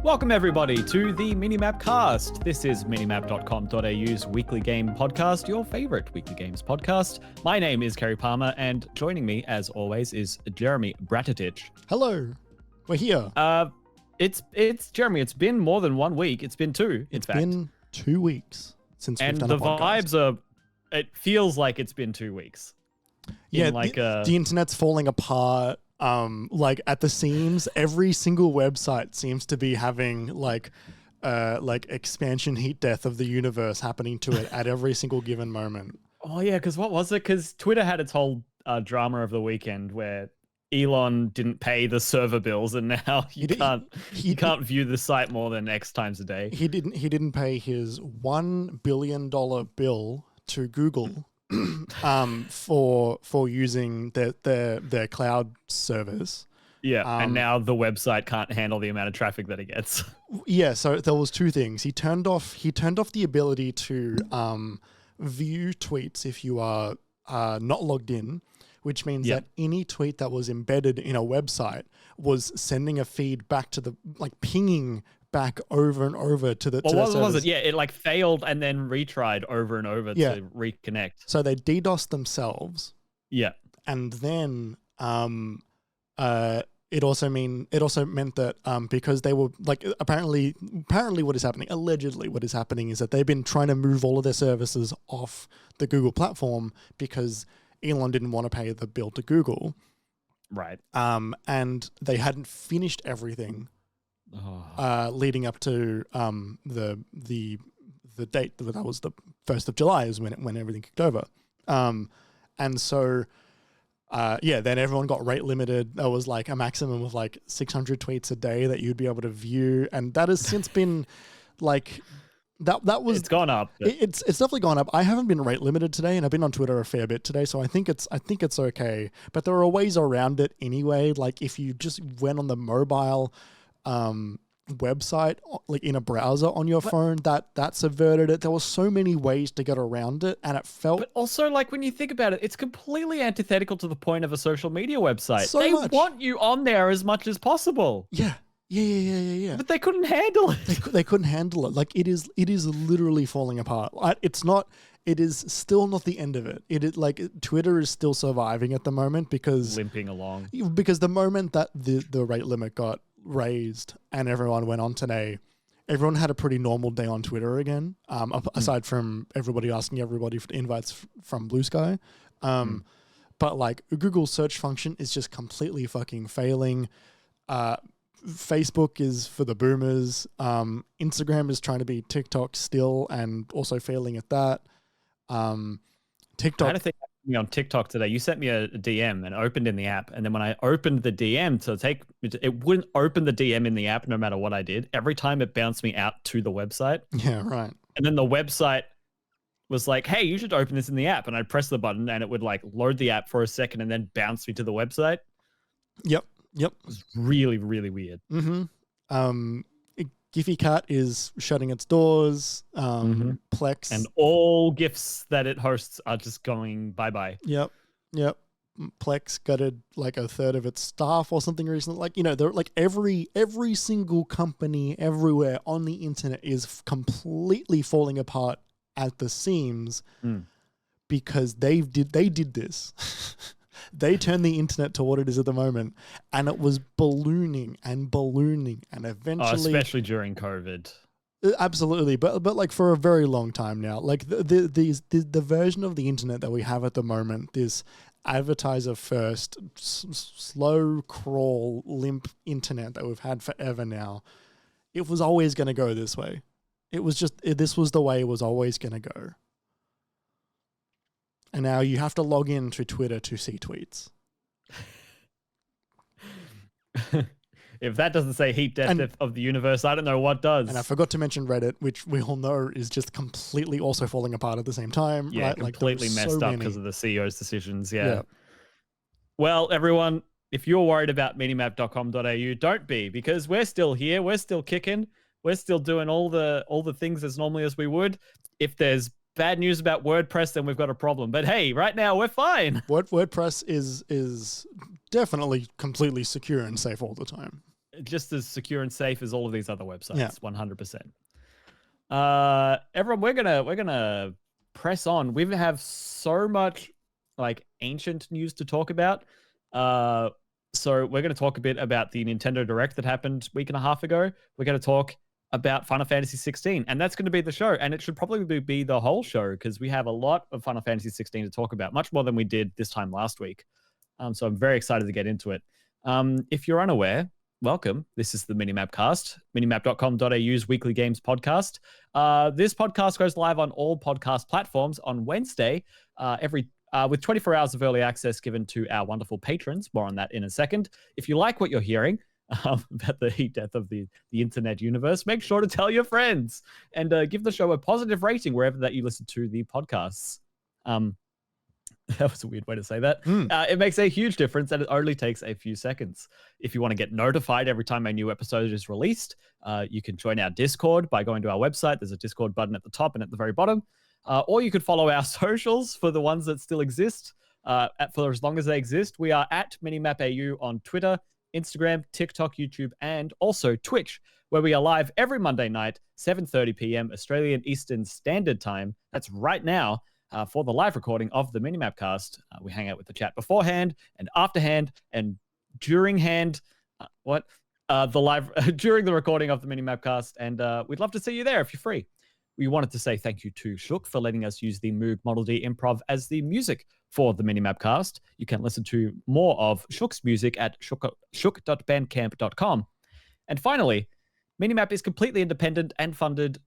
Welcome everybody to the MiniMapCast. This is minimap.com.au's weekly game podcast, your favorite weekly games podcast. My name is Kerry Palmer, and joining me, as always, is Jeremy Bratatich. Hello, we're here. It's Jeremy. It's been more than 1 week. It's been two. It's been 2 weeks since we've done a podcast. And the vibes are. It feels like it's been 2 weeks. Yeah, the internet's falling apart. Like at the seams, every single website seems to be having like expansion heat death of the universe happening to it at every single given moment. Oh yeah, because what was it? Because Twitter had its whole drama of the weekend where Elon didn't pay the server bills, and now you can't view the site more than X times a day. He didn't pay his $1 billion bill to Google. For using their cloud service. Yeah, and now the website can't handle the amount of traffic that it gets. Yeah, so there was two things. He turned off the ability to view tweets if you are not logged in, which means that any tweet that was embedded in a website was sending a feed back to the pinging back over and over to the. What was it? Yeah, it failed and then retried over and over to reconnect. So they DDoSed themselves. Yeah, and then it also meant that because they were apparently what is happening, allegedly what is happening is that they've been trying to move all of their services off the Google platform because Elon didn't want to pay the bill to Google. Right. And they hadn't finished everything. Leading up to the date that was the 1st of July is when everything kicked over, and so then everyone got rate limited. There was a maximum of 600 tweets a day that you'd be able to view, and that has since been it's gone up. It's definitely gone up. I haven't been rate limited today, and I've been on Twitter a fair bit today, so I think it's okay. But there are ways around it anyway. Like if you just went on the mobile website in a browser on your phone, that subverted it. There were so many ways to get around it, and it felt. But also, when you think about it, it's completely antithetical to the point of a social media website. They want you on there as much as possible. Yeah. But they couldn't handle it. They couldn't handle it. It is literally falling apart. It's not. It is still not the end of it. It is Twitter is still surviving at the moment because limping along. Because the moment that the rate limit got raised and everyone went on today, everyone had a pretty normal day on Twitter again, aside from everybody asking everybody for invites from Blue Sky. But Google's search function is just completely fucking failing. Facebook is for the boomers. Instagram is trying to be TikTok still and also failing at that. TikTok. I had a thing happening on TikTok today. You sent me a DM and opened in the app, and then when I opened the DM it wouldn't open the DM in the app no matter what I did. Every time it bounced me out to the website. Yeah, right. And then the website was like, "Hey, you should open this in the app," and I'd press the button, and it would load the app for a second, and then bounce me to the website. Yep. It was really, really weird. Mm-hmm. Giphy Cat is shutting its doors. Plex and all GIFs that it hosts are just going bye-bye. Yep. Plex gutted a third of its staff or something recently. They're every single company everywhere on the internet is completely falling apart at the seams because they did this. They turned the internet to what it is at the moment, and it was ballooning, and eventually, especially during COVID. Absolutely, but for a very long time now. The version of the internet that we have at the moment, this advertiser first, slow crawl, limp internet that we've had forever now, it was always going to go this way. This was the way it was always going to go. And now you have to log in to Twitter to see tweets. If that doesn't say heat death of the universe, I don't know what does. And I forgot to mention Reddit, which we all know is just completely also falling apart at the same time. Yeah, right? Completely messed up because of the CEO's decisions. Yeah. Well, everyone, if you're worried about minimap.com.au, don't be, because we're still here. We're still kicking. We're still doing all the things as normally as we would. If there's bad news about WordPress, then we've got a problem. But hey, right now we're fine. WordPress is definitely completely secure and safe all the time. just as secure and safe as all of these other websites. Yeah. 100%. Everyone, we're gonna press on. We have so much like ancient news to talk about. So we're going to talk a bit about the Nintendo Direct that happened a week and a half ago. We're going to talk about Final Fantasy 16, and that's going to be the show. And it should probably be the whole show because we have a lot of Final Fantasy 16 to talk about, much more than we did this time last week. So I'm very excited to get into it. If you're unaware, welcome. This is the MiniMapCast, minimap.com.au's weekly games podcast. This podcast goes live on all podcast platforms on Wednesday, with 24 hours of early access given to our wonderful patrons. More on that in a second. If you like what you're hearing about the heat death of the internet universe, make sure to tell your friends and give the show a positive rating wherever that you listen to the podcasts. That was a weird way to say that. It makes a huge difference, and it only takes a few seconds. If you want to get notified every time a new episode is released, you can join our Discord by going to our website. There's a Discord button at the top and at the very bottom. Or you could follow our socials for the ones that still exist, for as long as they exist. We are at MiniMapAU on Twitter, Instagram, TikTok, YouTube, and also Twitch, where we are live every Monday night, 7:30 p.m. Australian Eastern Standard Time. That's right now. For the live recording of the MiniMapCast. We hang out with the chat beforehand and afterhand and during hand. During the recording of the MiniMapCast, and we'd love to see you there if you're free. We wanted to say thank you to Shook for letting us use the Moog Model D Improv as the music for the MiniMapCast. You can listen to more of Shook's music at shook.bandcamp.com. And finally, MiniMap is completely independent and funded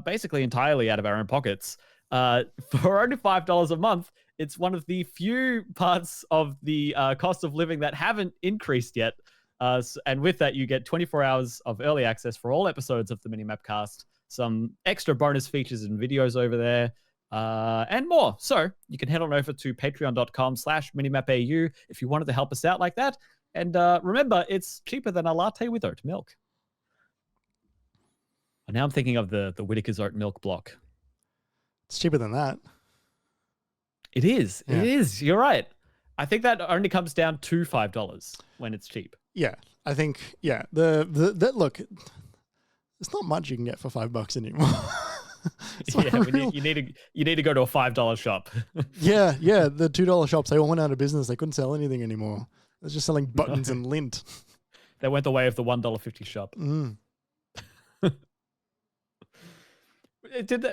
basically entirely out of our own pockets. For only $5 a month, it's one of the few parts of the cost of living that haven't increased yet. And with that, you get 24 hours of early access for all episodes of the MiniMapCast, some extra bonus features and videos over there, and more. So you can head on over to patreon.com/minimapau if you wanted to help us out like that. And remember, it's cheaper than a latte with oat milk. And now I'm thinking of the Whittaker's oat milk block. It's cheaper than that. It is. Yeah. It is. You're right. I think that only comes down to $5 when it's cheap. Yeah, I think. Yeah, the look. It's not much you can get for $5 anymore. You need to go to a $5 shop. yeah. The $2 shops, they all went out of business. They couldn't sell anything anymore. They're just selling buttons and lint. They went the way of the $1.50 shop.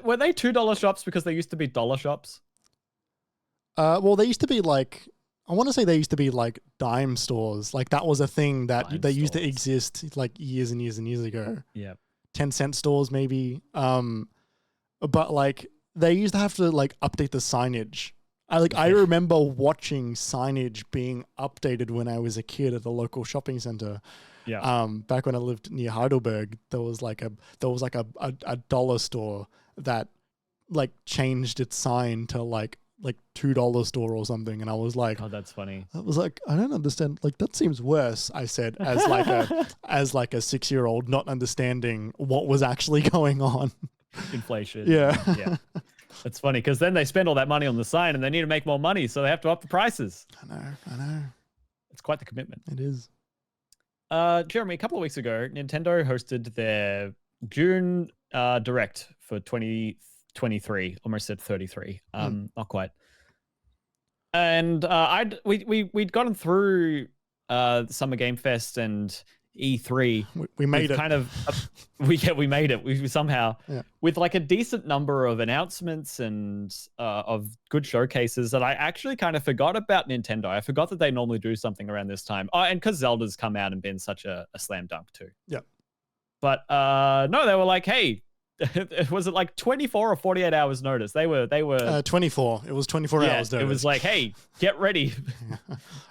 Were they $2 shops because they used to be dollar shops? Well, they used to be like, I want to say they used to be like dime stores. Like that was a thing that they used to exist like years and years and years ago. Yeah. 10-cent stores maybe. But like they used to have to like update the signage. I remember watching signage being updated when I was a kid at the local shopping center. Yeah. Back when I lived near Heidelberg, there was like a dollar store that like changed its sign to like $2 store or something, and I was like, oh, that's funny. I was like, I don't understand. Like that seems worse. I said as like a 6-year-old not understanding what was actually going on. Inflation. Yeah. That's funny because then they spend all that money on the sign and they need to make more money, so they have to up the prices. I know. It's quite the commitment. It is. Jeremy, a couple of weeks ago, Nintendo hosted their June Direct for 2023. Almost said 33. Not quite. And we'd gotten through Summer Game Fest and E3. We made it. We made it. We somehow with like a decent number of announcements and of good showcases that I actually kind of forgot about Nintendo. I forgot that they normally do something around this time. Oh, and because Zelda's come out and been such a slam dunk too. Yeah. But no, they were like, hey, was it like 24 or 48 hours notice? They were 24. It was 24 hours notice. It was like, hey, get ready.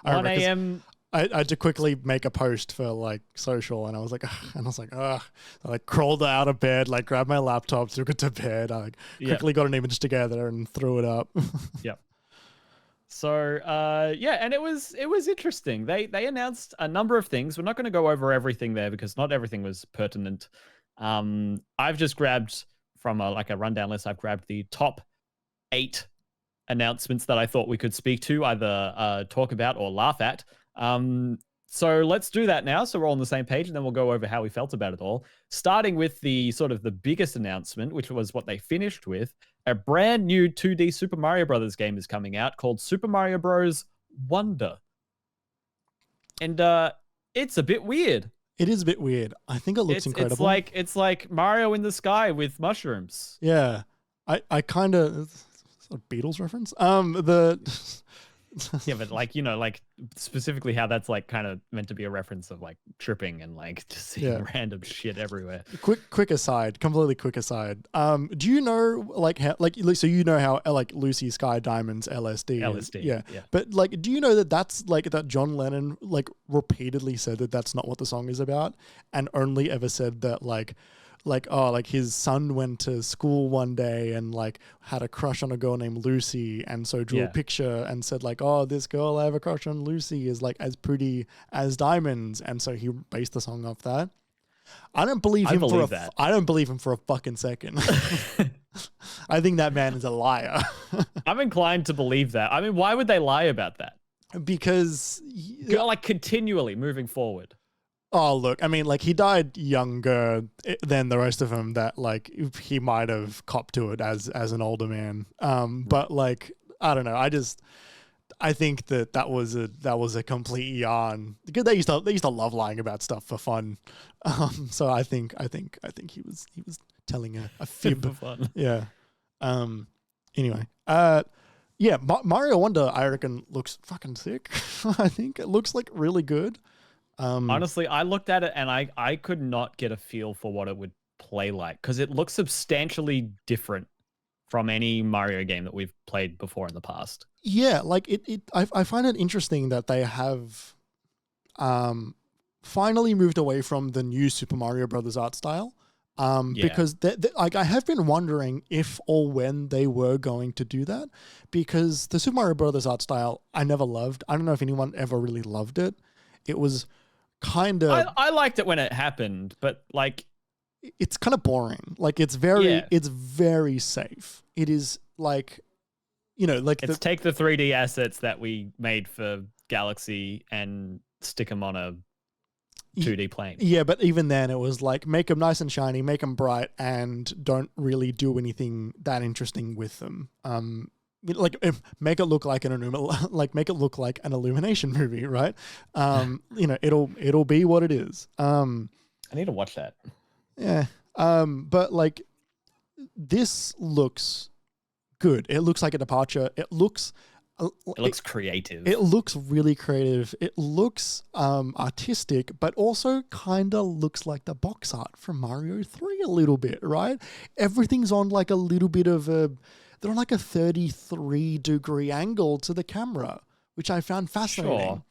1 a.m. I had to quickly make a post for like social, and I was like, I like crawled out of bed, like grabbed my laptop, took it to bed. I quickly got an image together and threw it up. Yep. So and it was interesting. They announced a number of things. We're not going to go over everything there because not everything was pertinent. I've just grabbed from a rundown list. I've grabbed the top 8 announcements that I thought we could speak to, either talk about or laugh at. So let's do that now. So we're all on the same page, and then we'll go over how we felt about it all. Starting with the sort of the biggest announcement, which was what they finished with. A brand new 2D Super Mario Brothers game is coming out called Super Mario Bros. Wonder. And it's a bit weird. It is a bit weird. I think it looks incredible. It's like Mario in the sky with mushrooms. Yeah. I kind of... Is that a Beatles reference? Yeah, but like, you know, like specifically how that's like kind of meant to be a reference of like tripping and like just seeing random shit everywhere. Quick aside, completely quick aside. Do you know like how so you know how like Lucy Sky Diamond's LSD is? Yeah. But like, do you know that that's like that John Lennon like repeatedly said that that's not what the song is about, and only ever said that like his son went to school one day and like had a crush on a girl named Lucy, and so drew a picture and said like, oh, this girl I have a crush on, Lucy, is like as pretty as diamonds, and so he based the song off that. I don't believe him for a fucking second. I think that man is a liar. I'm inclined to believe that. I mean, why would they lie about that? Because like continually moving forward. Oh, look, I mean, like, he died younger than the rest of them, that, like, he might have copped to it as an older man. But, like, I don't know. I think that was a complete yarn. Because they used to love lying about stuff for fun. So I think he was telling a fib. For fun. Yeah. Anyway. Yeah, Mario Wonder, I reckon, looks fucking sick. I think it looks, like, really good. Honestly, I looked at it and I could not get a feel for what it would play like, because it looks substantially different from any Mario game that we've played before in the past. Yeah, like I find it interesting that they have finally moved away from the new Super Mario Brothers art style. Because like I have been wondering if or when they were going to do that, because the Super Mario Brothers art style I never loved. I don't know if anyone ever really loved it. It was kind of... I liked it when it happened, but like... It's kind of boring. Like, it's very safe. It is like, you know, like... It's take the 3D assets that we made for Galaxy and stick them on a 2D plane. Yeah, but even then it was like, make them nice and shiny, make them bright, and don't really do anything that interesting with them. Like, make it look like an Illumination movie, right? You know, it'll be what it is. I need to watch that. Yeah. But like, this looks good. It looks like a departure. It looks creative. It looks really creative. It looks artistic, but also kind of looks like the box art from Mario 3 a little bit, right? Everything's on like a little bit of they're on like a 33-degree angle to the camera, which I found fascinating. Sure.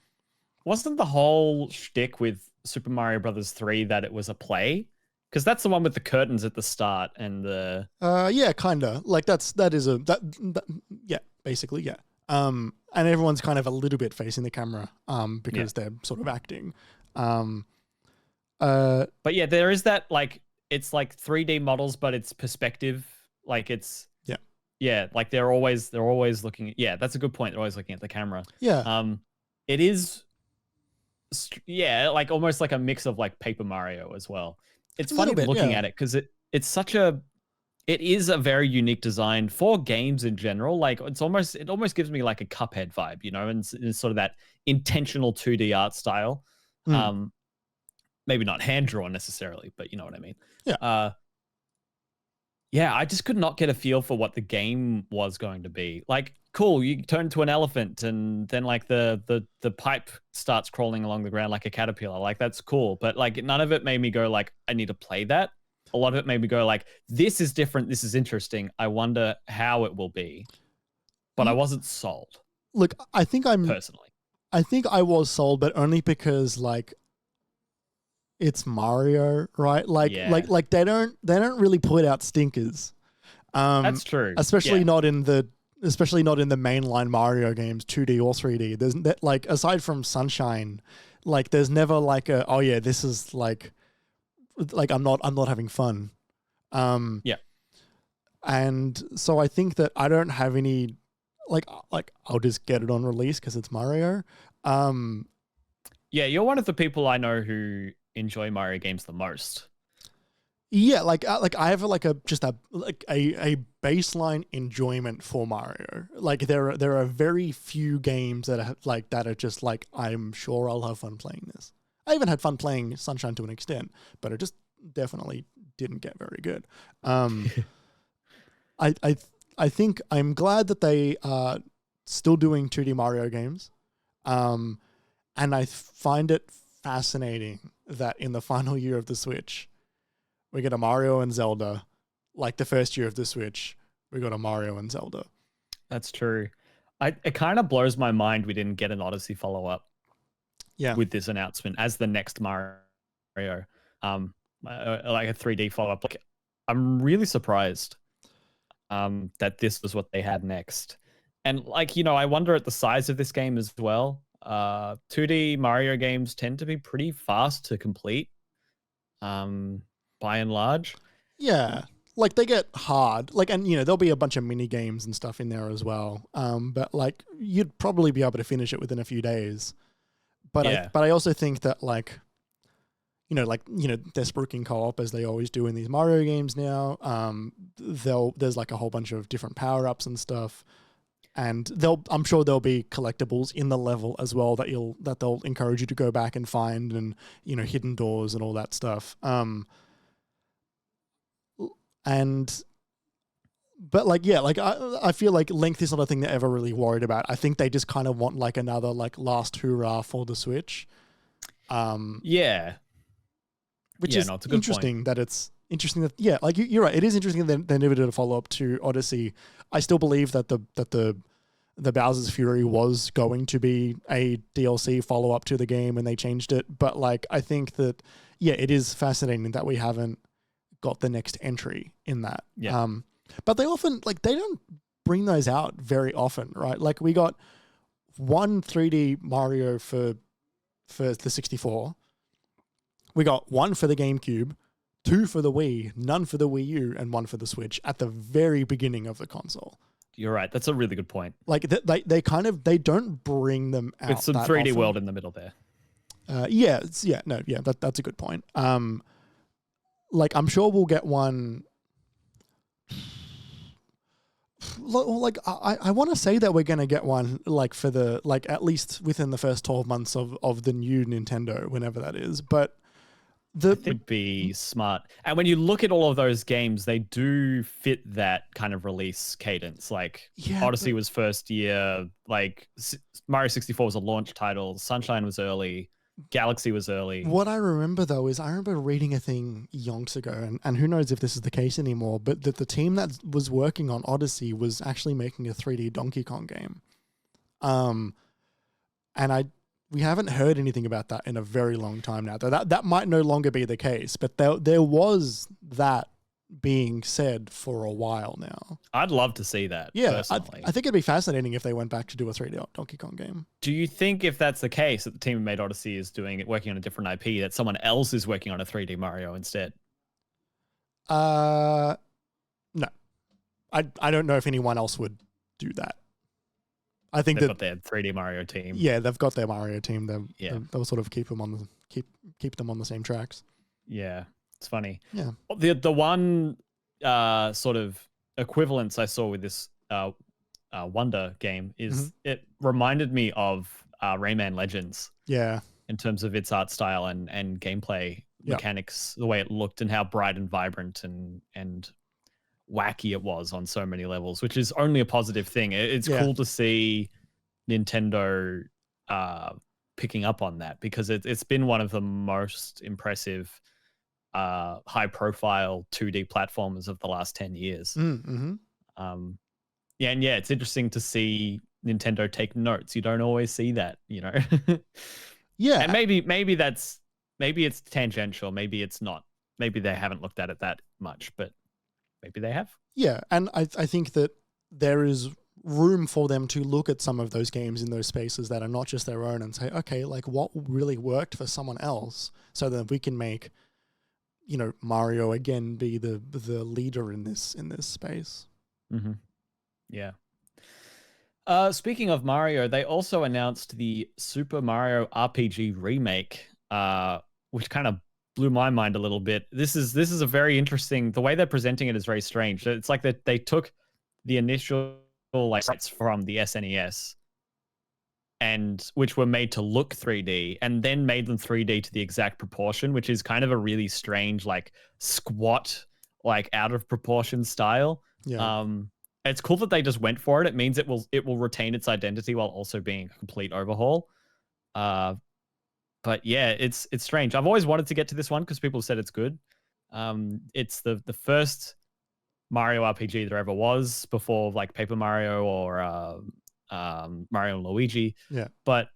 Wasn't the whole shtick with Super Mario Brothers 3 that it was a play? Because that's the one with the curtains at the start and the... Yeah, kind of. Like, yeah, basically, yeah. And everyone's kind of a little bit facing the camera because they're sort of acting. But yeah, there is that, like, it's like 3D models, but it's perspective. Like, it's... Yeah, like they're always looking at... Yeah, that's a good point. They're always looking at the camera. Yeah. It is... Yeah, like almost like a mix of like Paper Mario as well. It's funny looking at it because it is a very unique design for games in general. Like it almost gives me like a Cuphead vibe, you know, and it's sort of that intentional 2D art style. Maybe not hand drawn necessarily, but you know what I mean. Yeah. Yeah, I just could not get a feel for what the game was going to be. Like, cool, you turn into an elephant and then like the pipe starts crawling along the ground like a caterpillar. Like, that's cool. But like none of it made me go like, I need to play that. A lot of it made me go like, this is different. This is interesting. I wonder how it will be. But I wasn't sold. Look, I think I was sold, but only because like it's Mario, right? Like they don't really put out stinkers. That's true. Especially not in the mainline Mario games, 2D or 3D. There's like, aside from Sunshine, like there's never like a, oh yeah, this is like I'm not having fun. Yeah. And so I think that I don't have any like I'll just get it on release because it's Mario. Yeah, you're one of the people I know who enjoy Mario games the most. Yeah, like I have just a baseline enjoyment for Mario. Like there are very few games that are just like, I'm sure I'll have fun playing this. I even had fun playing Sunshine to an extent, but it just definitely didn't get very good. I think I'm glad that they are still doing 2D Mario games, and I find it fascinating that in the final year of the Switch, we get a Mario and Zelda. Like the first year of the Switch, we got a Mario and Zelda. That's true. It kind of blows my mind we didn't get an Odyssey follow-up. Yeah. With this announcement as the next Mario, like a 3D follow-up. Like, I'm really surprised that this was what they had next. And like, I wonder at the size of this game as well. 2D Mario games tend to be pretty fast to complete, by and large. Yeah. Like they get hard, like, and there'll be a bunch of mini games and stuff in there as well. But like you'd probably be able to finish it within a few days. But yeah. I also think that they're spruiking co-op as they always do in these Mario games now. There's like a whole bunch of different power-ups and stuff. And I'm sure there'll be collectibles in the level as well that they'll encourage you to go back and find, and hidden doors and all that stuff. But I feel like length is not a thing they're ever really worried about. I think they just kind of want like another like last hurrah for the Switch. Yeah. Which is it's a good interesting point. that it's interesting that you're right. It is interesting that they never did a follow up to Odyssey. I still believe that the Bowser's Fury was going to be a DLC follow up to the game, and they changed it. But like I think that it is fascinating that we haven't got the next entry in that. Yeah. But they often they don't bring those out very often, right? Like we got one 3D Mario for the 64. We got one for the GameCube, two for the Wii, none for the Wii U, and one for the Switch at the very beginning of the console. You're right. That's a really good point. Like they don't bring them out with some that 3D often. world in the middle there. That's a good point. Like I'm sure we'll get one. Like I want to say that we're going to get one like for the at least within the first 12 months of the new Nintendo, whenever that is. But it would be smart. And when you look at all of those games, they do fit that kind of release cadence. Like Odyssey was first year, like Mario 64 was a launch title, Sunshine was early, Galaxy was early. What I remember though is I remember reading a thing yonks ago, and who knows if this is the case anymore, but that the team that was working on Odyssey was actually making a 3D Donkey Kong game. And we haven't heard anything about that in a very long time now. That might no longer be the case, but there was that being said for a while now. I'd love to see that. Yeah, I think it'd be fascinating if they went back to do a 3D Donkey Kong game. Do you think if that's the case, that the team who made Odyssey is working on a different IP, that someone else is working on a 3D Mario instead? No. I don't know if anyone else would do that. I think they've got their 3D Mario team. Yeah, they've got their Mario team. They'll sort of keep them on the same tracks. Yeah, it's funny. Yeah. The one sort of equivalence I saw with this Wonder game is it reminded me of Rayman Legends. Yeah. In terms of its art style and gameplay mechanics, the way it looked and how bright and vibrant and wacky it was on so many levels, which is only a positive thing. It's cool to see Nintendo picking up on that, because it's been one of the most impressive high profile 2D platformers of the last 10 years. Mm-hmm. It's interesting to see Nintendo take notes. You don't always see that, Yeah. And maybe it's tangential, maybe it's not. Maybe they haven't looked at it that much, but maybe they have. Yeah, and I think that there is room for them to look at some of those games in those spaces that are not just their own and say, okay, like what really worked for someone else, so that we can make, Mario again be the leader in this space. Mm-hmm. Yeah. Speaking of Mario, they also announced the Super Mario RPG remake, which kind of blew my mind a little bit. This is a very interesting. The way they're presenting it is very strange. It's like that they took the initial like sets from the SNES and which were made to look 3D and then made them 3D to the exact proportion, which is kind of a really strange, like squat, like out of proportion style. Yeah. It's cool that they just went for it. It means it will retain its identity while also being a complete overhaul. But yeah, it's strange. I've always wanted to get to this one because people said it's good. It's the first Mario RPG there ever was before like Paper Mario or Mario and Luigi. Yeah. But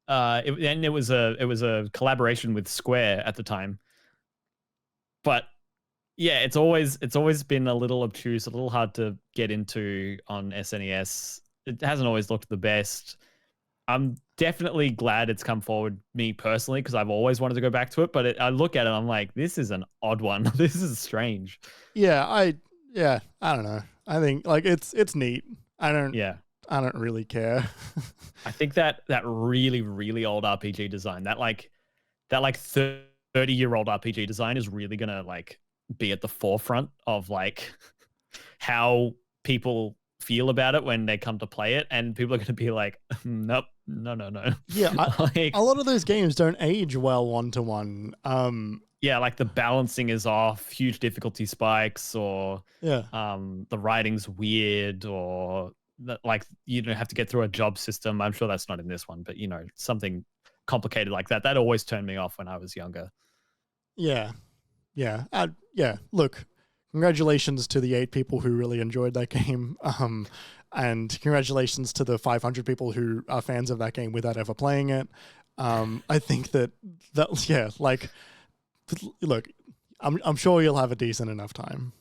it was a collaboration with Square at the time. But yeah, it's always been a little obtuse, a little hard to get into on SNES. It hasn't always looked the best. I'm definitely glad it's come forward, me personally, because I've always wanted to go back to it. But I look at it, I'm like, this is an odd one. This is strange. Yeah, I don't know. I think like it's neat. I don't really care. I think that really, really old RPG design, that 30-year-old RPG design is really gonna like be at the forefront of like how people feel about it when they come to play it, and people are going to be like, nope, no. Yeah, like, a lot of those games don't age well 1-to-1. Yeah, like the balancing is off, huge difficulty spikes, or yeah, the writing's weird, or like you don't have to get through a job system. I'm sure that's not in this one, but something complicated like that. That always turned me off when I was younger. Yeah. Look, congratulations to the 8 people who really enjoyed that game. And congratulations to the 500 people who are fans of that game without ever playing it. I think that like, look, I'm sure you'll have a decent enough time.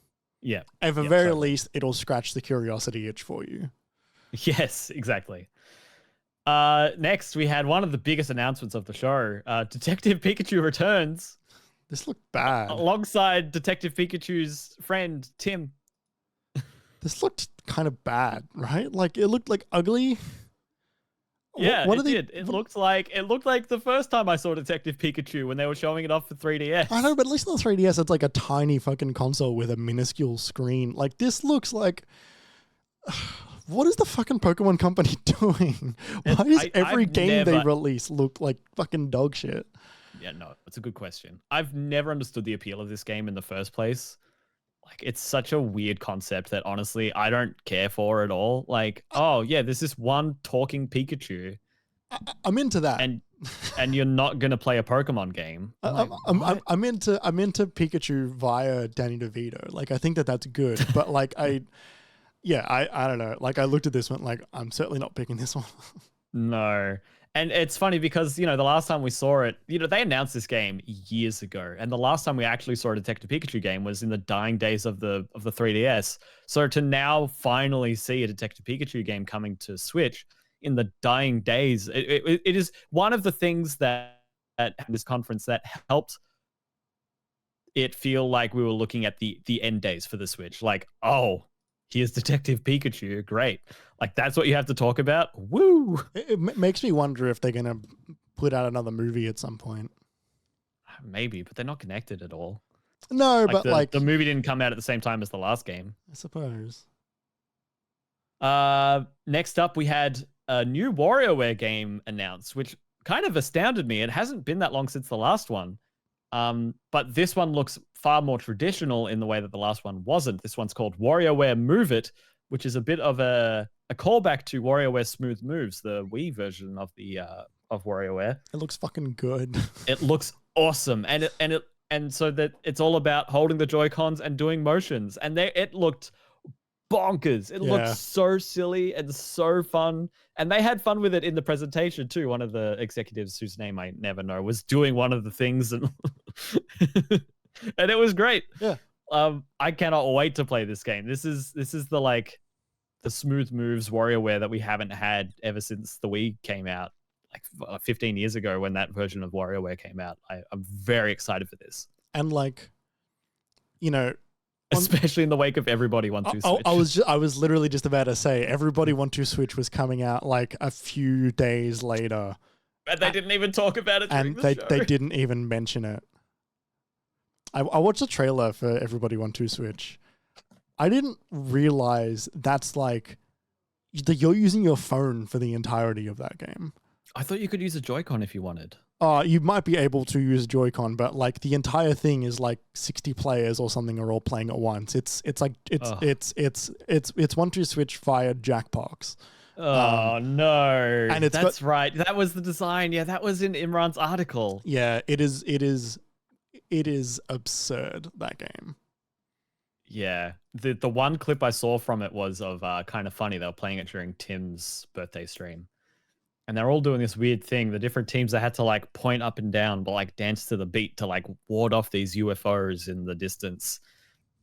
Yeah. At the very least, it'll scratch the curiosity itch for you. Yes, exactly. Next, we had one of the biggest announcements of the show. Detective Pikachu returns. This looked bad. Alongside Detective Pikachu's friend, Tim. This looked kind of bad, right? Like, it looked like ugly. Yeah, it did. It looked like the first time I saw Detective Pikachu when they were showing it off for 3DS. I know, but at least on the 3DS, it's like a tiny fucking console with a minuscule screen. Like, this looks like... What is the fucking Pokemon company doing? Why does every game they release look like fucking dog shit? Yeah, no, that's a good question. I've never understood the appeal of this game in the first place. Like, it's such a weird concept that honestly I don't care for at all. Like, oh yeah, there's this one talking Pikachu. I'm into that, and you're not gonna play a Pokemon game. I'm into Pikachu via Danny DeVito. Like, I think that's good, but like I don't know. Like, I looked at this one, like, I'm certainly not picking this one. No. And it's funny because, the last time we saw it, they announced this game years ago. And the last time we actually saw a Detective Pikachu game was in the dying days of the 3DS. So to now finally see a Detective Pikachu game coming to Switch in the dying days, it is one of the things that at this conference that helped it feel like we were looking at the end days for the Switch. Like, oh, here's Detective Pikachu. Great. Like, that's what you have to talk about? Woo! It makes me wonder if they're going to put out another movie at some point. Maybe, but they're not connected at all. No, but the movie didn't come out at the same time as the last game. I suppose. Next up, we had a new WarioWare game announced, which kind of astounded me. It hasn't been that long since the last one. But this one looks far more traditional in the way that the last one wasn't. This one's called WarioWare Move It, which is a bit of a callback to WarioWare Smooth Moves, the Wii version of the of WarioWare. It looks fucking good. It looks awesome, and so that it's all about holding the Joy-Cons and doing motions, and it looked bonkers. It looked so silly and so fun, and they had fun with it in the presentation too. One of the executives, whose name I never know, was doing one of the things, and and it was great. Yeah. I cannot wait to play this game. This is the smooth moves WarioWare that we haven't had ever since the Wii came out, like 15 years ago when that version of WarioWare came out. I'm very excited for this. And like, especially in the wake of Everybody Want to Switch. I was literally just about to say Everybody Want to Switch was coming out like a few days later. And they didn't even talk about it during the show. They didn't even mention it. I watched the trailer for Everybody Want to Switch. I didn't realize that's like you're using your phone for the entirety of that game. I thought you could use a Joy-Con if you wanted. You might be able to use Joy-Con, but like the entire thing is like 60 players or something are all playing at once. It's 1-2-Switch via Jackbox. Oh no! And that's right. That was the design. Yeah, that was in Imran's article. Yeah, it is absurd, that game. Yeah, the one clip I saw from it was of kind of funny. They were playing it during Tim's birthday stream, and they're all doing this weird thing. The different teams, they had to like point up and down, but like dance to the beat to like ward off these UFOs in the distance.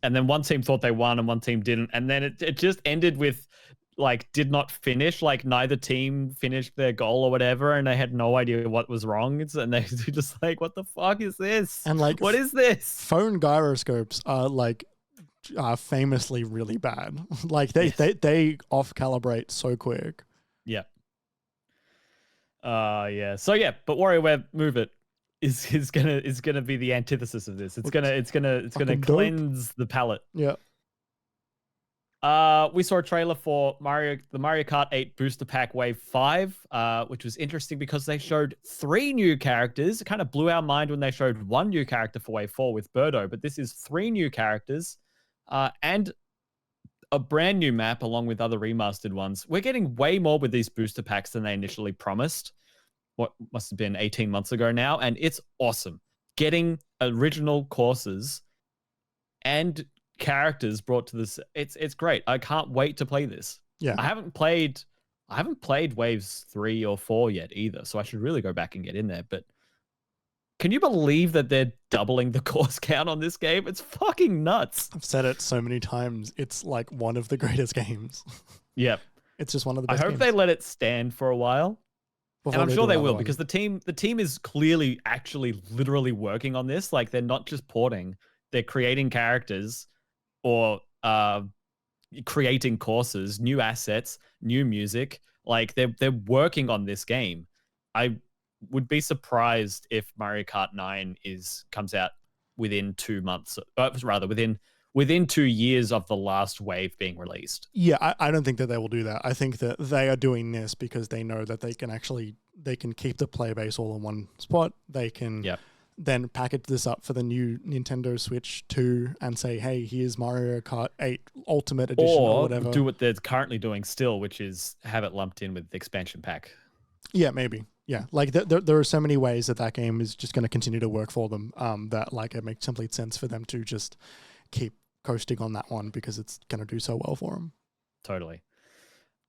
And then one team thought they won, and one team didn't. And then it just ended with like did not finish. Like neither team finished their goal or whatever, and they had no idea what was wrong. And they were just like, "What the fuck is this? And like, what is this?" Phone gyroscopes are like famously really bad. Like they off calibrate so quick. Yeah. Yeah. So yeah, but WarioWare Move It is gonna be the antithesis of this. It's gonna cleanse the palate. Yeah. We saw a trailer for the Mario Kart 8 Booster Pack Wave 5, which was interesting because they showed 3 new characters. It kind of blew our mind when they showed 1 new character for Wave 4 with Birdo, but this is 3 new characters and a brand new map along with other remastered ones. We're getting way more with these booster packs than they initially promised. What must have been 18 months ago now, and it's awesome. Getting original courses and characters brought to this, it's great. I can't wait to play this. Yeah. I haven't played Waves 3 or 4 yet either, so I should really go back and get in there. But can you believe that they're doubling the course count on this game? It's fucking nuts. I've said it so many times. It's like one of the greatest games. Yep. It's just one of the best I hope games. they let it stand for a while. And I'm sure they will, because the team is clearly actually literally working on this. Like, they're not just porting, they're creating characters or creating courses, new assets, new music. Like, they're working on this game. I would be surprised if Mario Kart 9 comes out within 2 months, rather within 2 years of the last wave being released. Yeah, I don't think that they will do that. I think that they are doing this because they know that they can keep the player base all in one spot. They can then package this up for the new Nintendo Switch 2 and say, hey, here's Mario Kart 8 Ultimate Edition or whatever. Do what they're currently doing still, which is have it lumped in with the expansion pack. Yeah, maybe. Yeah, like there are so many ways that game is just going to continue to work for them that like it makes complete sense for them to just keep coasting on that one because it's going to do so well for them. Totally.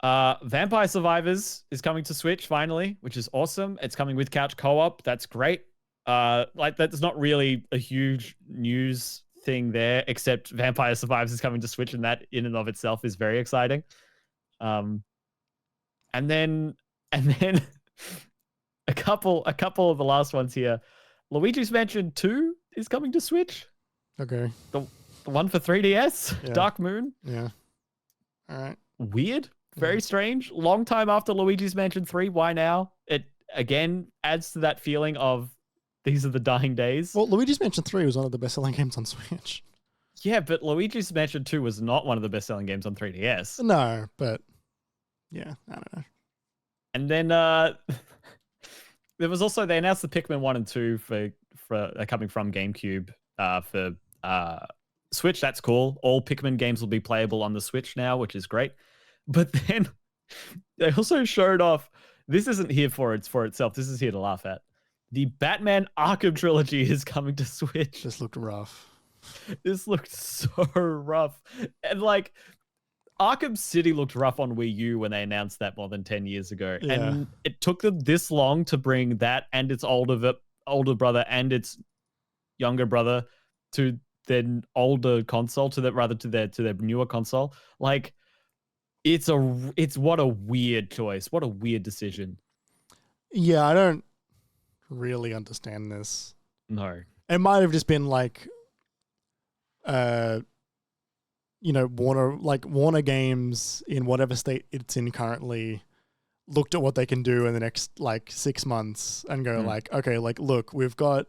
Vampire Survivors is coming to Switch finally, which is awesome. It's coming with couch co-op. That's great. Like, that's not really a huge news thing there, except Vampire Survivors is coming to Switch, and that in and of itself is very exciting. And then a couple of the last ones here. Luigi's Mansion 2 is coming to Switch. Okay. The one for 3DS, yeah. Dark Moon. Yeah. All right. Weird. Very strange. Long time after Luigi's Mansion 3. Why now? It, again, adds to that feeling of these are the dying days. Well, Luigi's Mansion 3 was one of the best-selling games on Switch. Yeah, but Luigi's Mansion 2 was not one of the best-selling games on 3DS. No, but yeah, I don't know. And then there was also, they announced the Pikmin 1 and 2 for coming from GameCube for Switch. That's cool. All Pikmin games will be playable on the Switch now, which is great. But then they also showed off, this isn't here for itself. This is here to laugh at. The Batman Arkham trilogy is coming to Switch. This looked rough. This looked so rough. And like, Arkham City looked rough on Wii U when they announced that more than 10 years ago. Yeah. And it took them this long to bring that and its older brother and its younger brother to their older console, to their newer console. Like, it's what a weird choice. What a weird decision. Yeah, I don't really understand this. No. It might have just been like Warner Games in whatever state it's in currently looked at what they can do in the next like 6 months and go like, okay, like look, we've got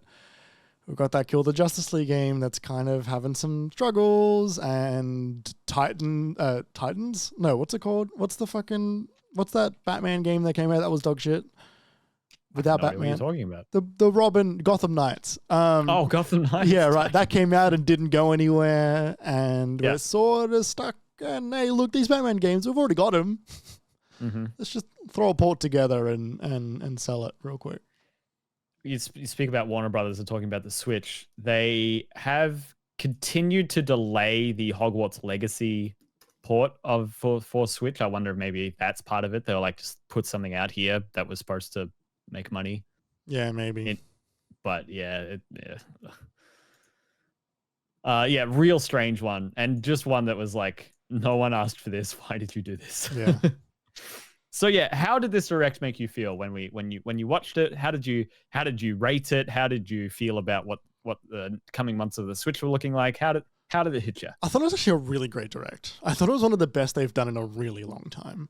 that Kill the Justice League game that's kind of having some struggles, and Titans? No, what's it called? What's that Batman game that came out that was dog shit? Without Batman. What are you talking about? The Robin Gotham Knights. Gotham Knights. Yeah, right. That came out and didn't go anywhere, and we're sort of stuck. And hey, look, these Batman games, we've already got them. Let's just throw a port together and sell it real quick. You speak about Warner Brothers and talking about the Switch. They have continued to delay the Hogwarts Legacy port for Switch. I wonder if maybe that's part of it. They'll like just put something out here that was supposed to make money. Yeah, maybe. Real strange one, and just one that was like, no one asked for this. Why did you do this? Yeah. So yeah, how did this direct make you feel when you watched it? How did you rate it? How did you feel about what the coming months of the Switch were looking like? How did it hit you? I thought it was actually a really great direct. I thought it was one of the best they've done in a really long time.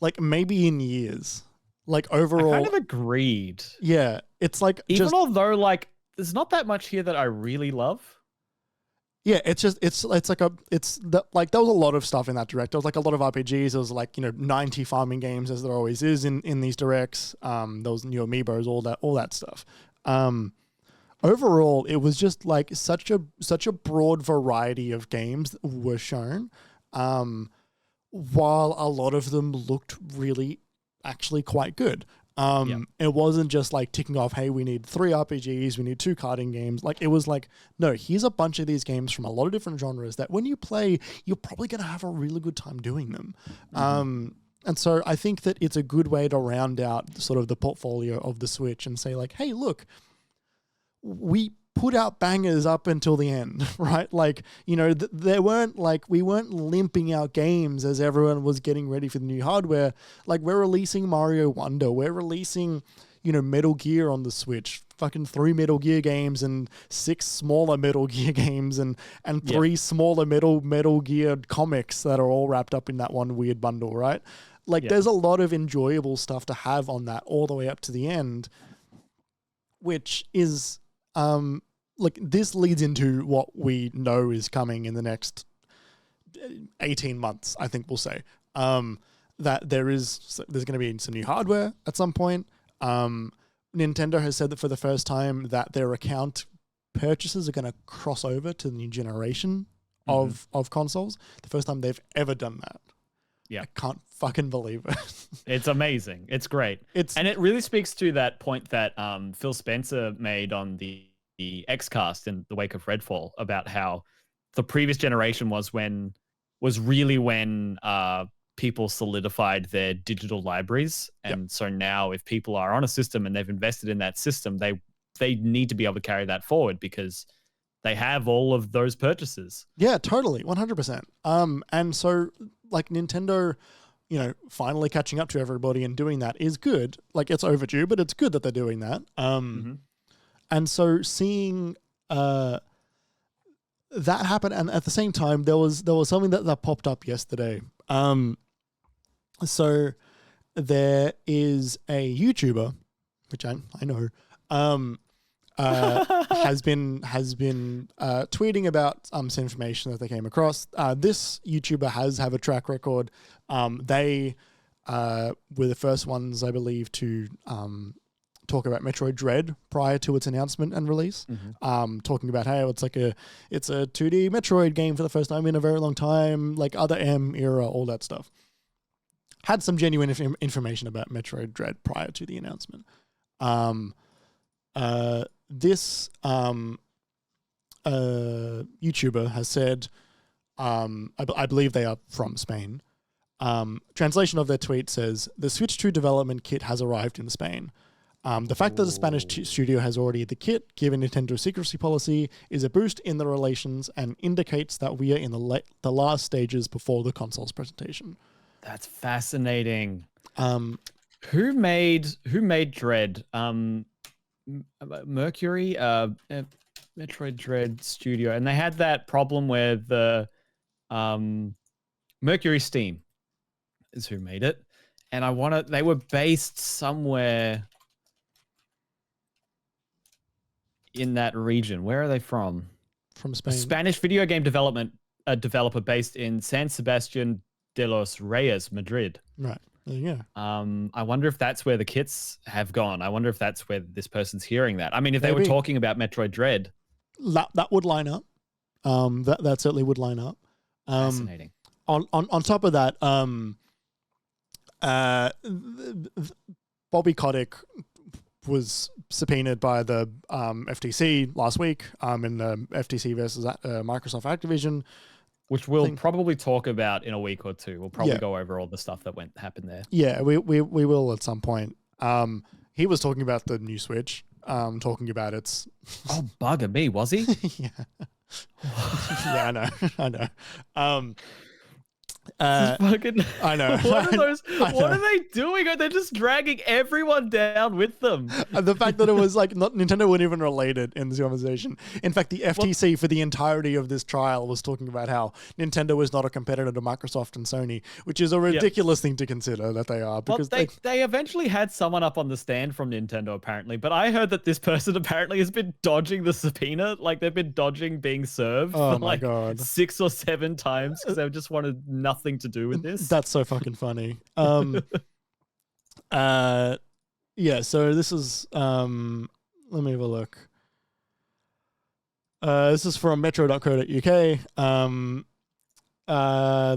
Like maybe in years. Like overall, I kind of agreed. Yeah, it's like although like there's not that much here that I really love. Yeah, there was a lot of stuff in that direct. There was like a lot of RPGs. There was like 90 farming games, as there always is in these directs. Those new amiibos, all that stuff. Overall, it was just like such a broad variety of games that were shown. While a lot of them looked really actually quite good. It wasn't just like ticking off, hey, we need 3 RPGs, we need 2 carding games. Like it was like, no, here's a bunch of these games from a lot of different genres that when you play, you're probably going to have a really good time doing them. And so I think that it's a good way to round out sort of the portfolio of the Switch and say like, hey, look, we put out bangers up until the end, right? Like, we weren't limping out games as everyone was getting ready for the new hardware. Like we're releasing Mario Wonder, we're releasing, Metal Gear on the Switch, fucking 3 Metal Gear games and 6 smaller Metal Gear games and 3 smaller Metal Gear comics that are all wrapped up in that one weird bundle, right? Like there's a lot of enjoyable stuff to have on that all the way up to the end, which is, like this leads into what we know is coming in the next 18 months, I think we'll say. That there's going to be some new hardware at some point. Nintendo has said that for the first time that their account purchases are going to cross over to the new generation of consoles. The first time they've ever done that. Yeah. I can't fucking believe it. It's amazing. It's great. And it really speaks to that point that Phil Spencer made on the Xcast in the wake of Redfall about how the previous generation was really when people solidified their digital libraries. And so now if people are on a system and they've invested in that system, they need to be able to carry that forward because they have all of those purchases. Yeah, totally. 100%. And so like Nintendo, finally catching up to everybody and doing that is good. Like it's overdue, but it's good that they're doing that. And so seeing that happen, and at the same time, there was something that popped up yesterday. So there is a YouTuber, which I know, has been tweeting about some information that they came across. This YouTuber have a track record. They were the first ones, I believe, to talk about Metroid Dread prior to its announcement and release. Talking about how it's a 2D Metroid game for the first time in a very long time, like other M era, all that stuff. Had some genuine information about Metroid Dread prior to the announcement. This YouTuber has said, I believe they are from Spain. Translation of their tweet says, the Switch 2 development kit has arrived in Spain. The fact that the Spanish studio has already the kit, given Nintendo's secrecy policy, is a boost in the relations and indicates that we are in the last stages before the console's presentation. That's fascinating. Who made Dread? Mercury? Metroid Dread Studio, and they had that problem where the Mercury Steam is who made it, and they were based somewhere in that region. Where are they from? From Spain. A Spanish video game developer based in San Sebastian de los Reyes, Madrid. Right. There you go. I wonder if that's where the kits have gone. I wonder if that's where this person's hearing that. I mean, if they were talking about Metroid Dread, that would line up. That certainly would line up. Fascinating. On top of that, Bobby Kotick was subpoenaed by the FTC last week in the FTC versus Microsoft Activision, which we'll probably talk about in a week or two. We'll probably go over all the stuff that happened there. Yeah, we will at some point. He was talking about the new Switch, talking about its... Oh, bugger me, was he? Yeah. Yeah, I know. Fucking, I know. What are they doing? They're just dragging everyone down with them. And the fact that it was like Nintendo weren't even related in this conversation. In fact, the FTC for the entirety of this trial was talking about how Nintendo was not a competitor to Microsoft and Sony, which is a ridiculous thing to consider that they are. Because they eventually had someone up on the stand from Nintendo apparently, but I heard that this person apparently has been dodging the subpoena. Like they've been dodging being served for like 6 or 7 times because they just wanted nothing to do with this. That's so fucking funny. Yeah, so this is let me have a look. This is from metro.co.uk.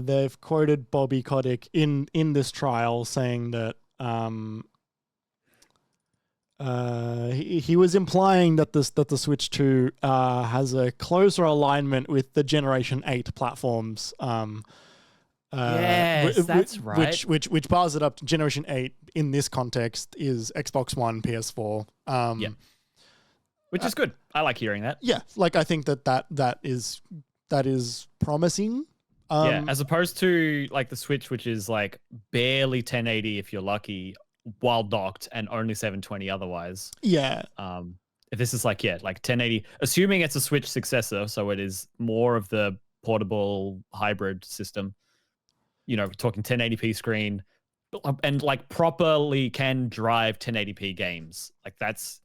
They've quoted Bobby Kotick in this trial saying that he was implying that the Switch 2 has a closer alignment with the Generation 8 platforms. Yes, that's right. Which bars it up to Generation 8 in this context is Xbox One, PS4. Which is good. I like hearing that. Yeah, like I think that is promising. As opposed to like the Switch, which is like barely 1080 if you're lucky, while docked, and only 720 otherwise. Yeah. If this is like 1080, assuming it's a Switch successor, so it is more of the portable hybrid system. You know, we're talking 1080p screen and like properly can drive 1080p games. Like that's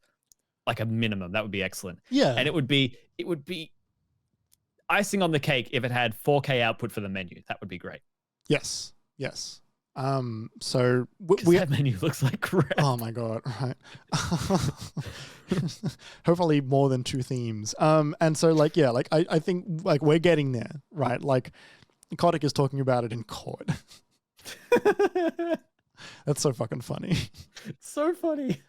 like a minimum. That would be excellent. Yeah. And it would be icing on the cake if it had 4K output for the menu. That would be great. Yes. So that menu looks like crap. Oh my god! Right. Hopefully more than 2 themes. And so I think like we're getting there, right? Like Kotick is talking about it in court. That's so fucking funny. So funny.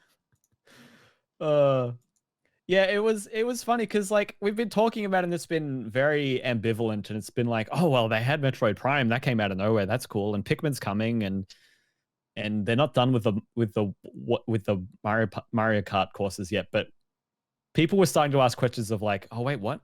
Yeah, it was funny because like we've been talking about it and it's been very ambivalent and it's been like, oh well, they had Metroid Prime, that came out of nowhere, that's cool, and Pikmin's coming and they're not done with the Mario Kart courses yet, but people were starting to ask questions of like, oh wait, what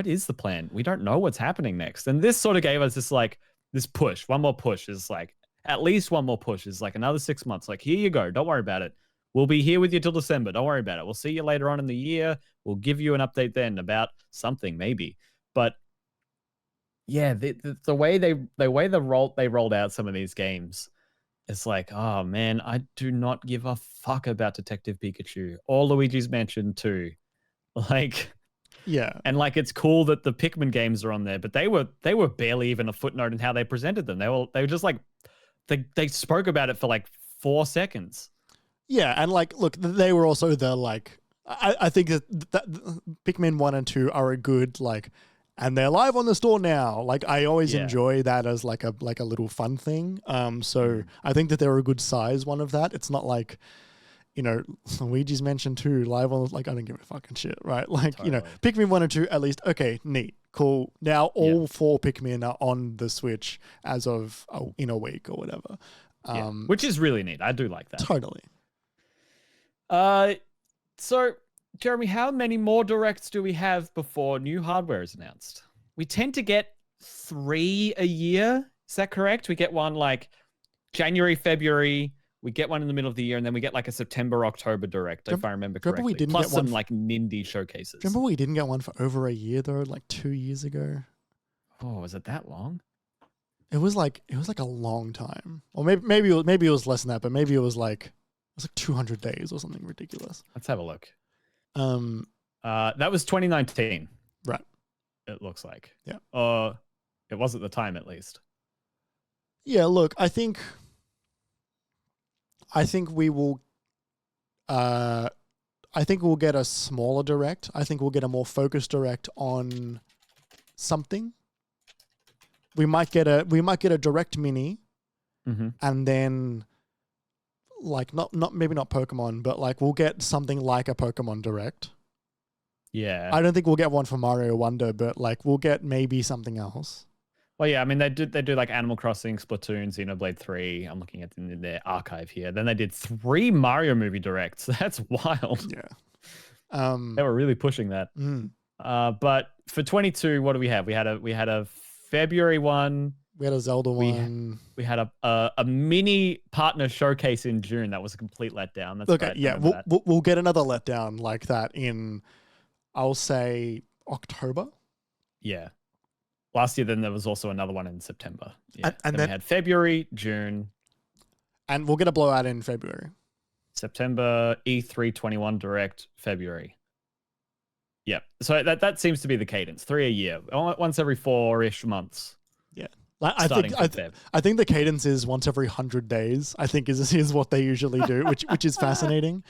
is the plan? We don't know what's happening next. And this sort of gave us this push. One more push is like, at least one more push is like another 6 months. Like, here you go. Don't worry about it. We'll be here with you till December. Don't worry about it. We'll see you later on in the year. We'll give you an update then about something maybe. But yeah, the way they rolled out some of these games, it's like, oh man, I do not give a fuck about Detective Pikachu or Luigi's Mansion 2. Like, yeah. And like, it's cool that the Pikmin games are on there, but they were barely even a footnote in how they presented them. They were just like, they spoke about it for like 4 seconds. Yeah, and like, look, they were also the like, I think that Pikmin 1 and 2 are a good like, and they're live on the store now. Like, I always enjoy that as like a little fun thing. So I think that they're a good size one of that. It's not like, you know, Luigi's Mansion 2 live on, like, I don't give a fucking shit, right? Like, totally. You know, Pikmin 1 and 2 at least, okay, neat, cool. Now all 4 Pikmin are on the Switch as of in a week or whatever. Which is really neat. I do like that. Totally. So, Jeremy, how many more directs do we have before new hardware is announced? We tend to get 3 a year. Is that correct? We get one like January, February. we get one in the middle of the year, and then we get like a September, October direct, if I remember correctly. We didn't plus get some one like Nindy showcases. Remember we didn't get one for over a year though, like 2 years ago. Oh, was it that long? It was like a long time. Or maybe it was less than that, but maybe it was like 200 days or something ridiculous. Let's have a look. That was 2019. Right. It looks like. Yeah. It was at the time at least. Yeah, look, I think we will I think we'll get a smaller direct. I think we'll get a more focused direct on something. We might get a direct mini, and then like maybe not Pokemon, but like we'll get something like a Pokemon direct. Yeah. I don't think we'll get one for Mario Wonder, but like we'll get maybe something else. Well, yeah, I mean they do like Animal Crossing, Splatoon, Xenoblade 3. I'm looking at in their archive here. Then they did 3 Mario movie directs. That's wild. Yeah. They were really pushing that. But for 22, what do we have? We had a February one. We had a Zelda one. We had a mini partner showcase in June. That was a complete letdown. That's okay. Right. Yeah, we'll get another letdown like that in, I'll say, October. Yeah. Last year, then there was also another one in September. Yeah. And then we had February, June. And we'll get a blowout in February. September, E3 21 Direct, February. Yeah. So that seems to be the cadence. 3 a year. Once every 4-ish months. Yeah. I think the cadence is once every 100 days, I think is what they usually do, which is fascinating.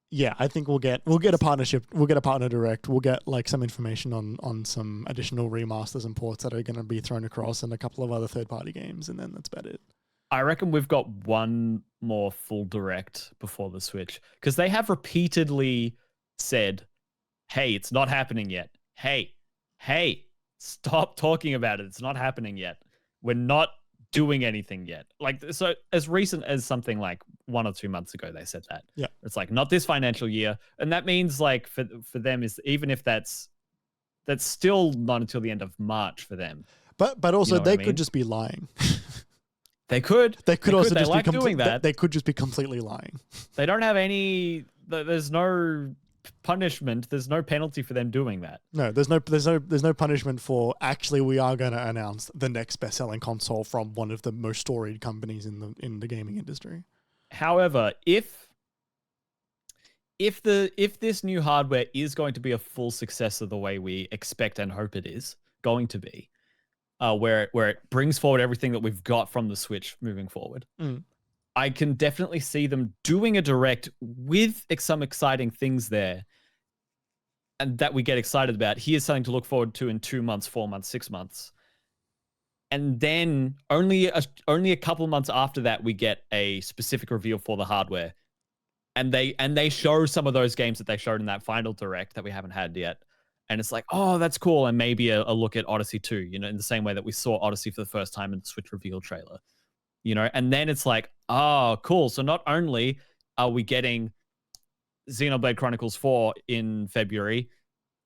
Yeah, I think we'll get a partnership. We'll get a partner direct. We'll get like some information on some additional remasters and ports that are going to be thrown across, and a couple of other third-party games, and then that's about it. I reckon we've got one more full direct before the Switch, because they have repeatedly said, "Hey, it's not happening yet. Hey, stop talking about it. It's not happening yet. We're not doing anything yet." Like, so as recent as something like 1 or 2 months ago, they said that. Yeah. It's like, not this financial year. And that means like for them is, even if that's still not until the end of March for them. But also you know they could just be lying. They could also just like doing that. They could just be completely lying. They don't have any, there's no punishment, there's no penalty for them doing that. No, there's no punishment for, actually we are going to announce the next best-selling console from one of the most storied companies in the gaming industry. However, if this new hardware is going to be a full success of the way we expect and hope it is going to be, where it brings forward everything that we've got from the Switch moving forward, I can definitely see them doing a direct with some exciting things there, and that we get excited about. Here's something to look forward to in 2 months, 4 months, 6 months. And then only a couple months after that, we get a specific reveal for the hardware. And they show some of those games that they showed in that final direct that we haven't had yet. And it's like, oh, that's cool. And maybe a look at Odyssey 2, you know, in the same way that we saw Odyssey for the first time in the Switch reveal trailer. You know, and then it's like, oh, cool. So not only are we getting Xenoblade Chronicles 4 in February,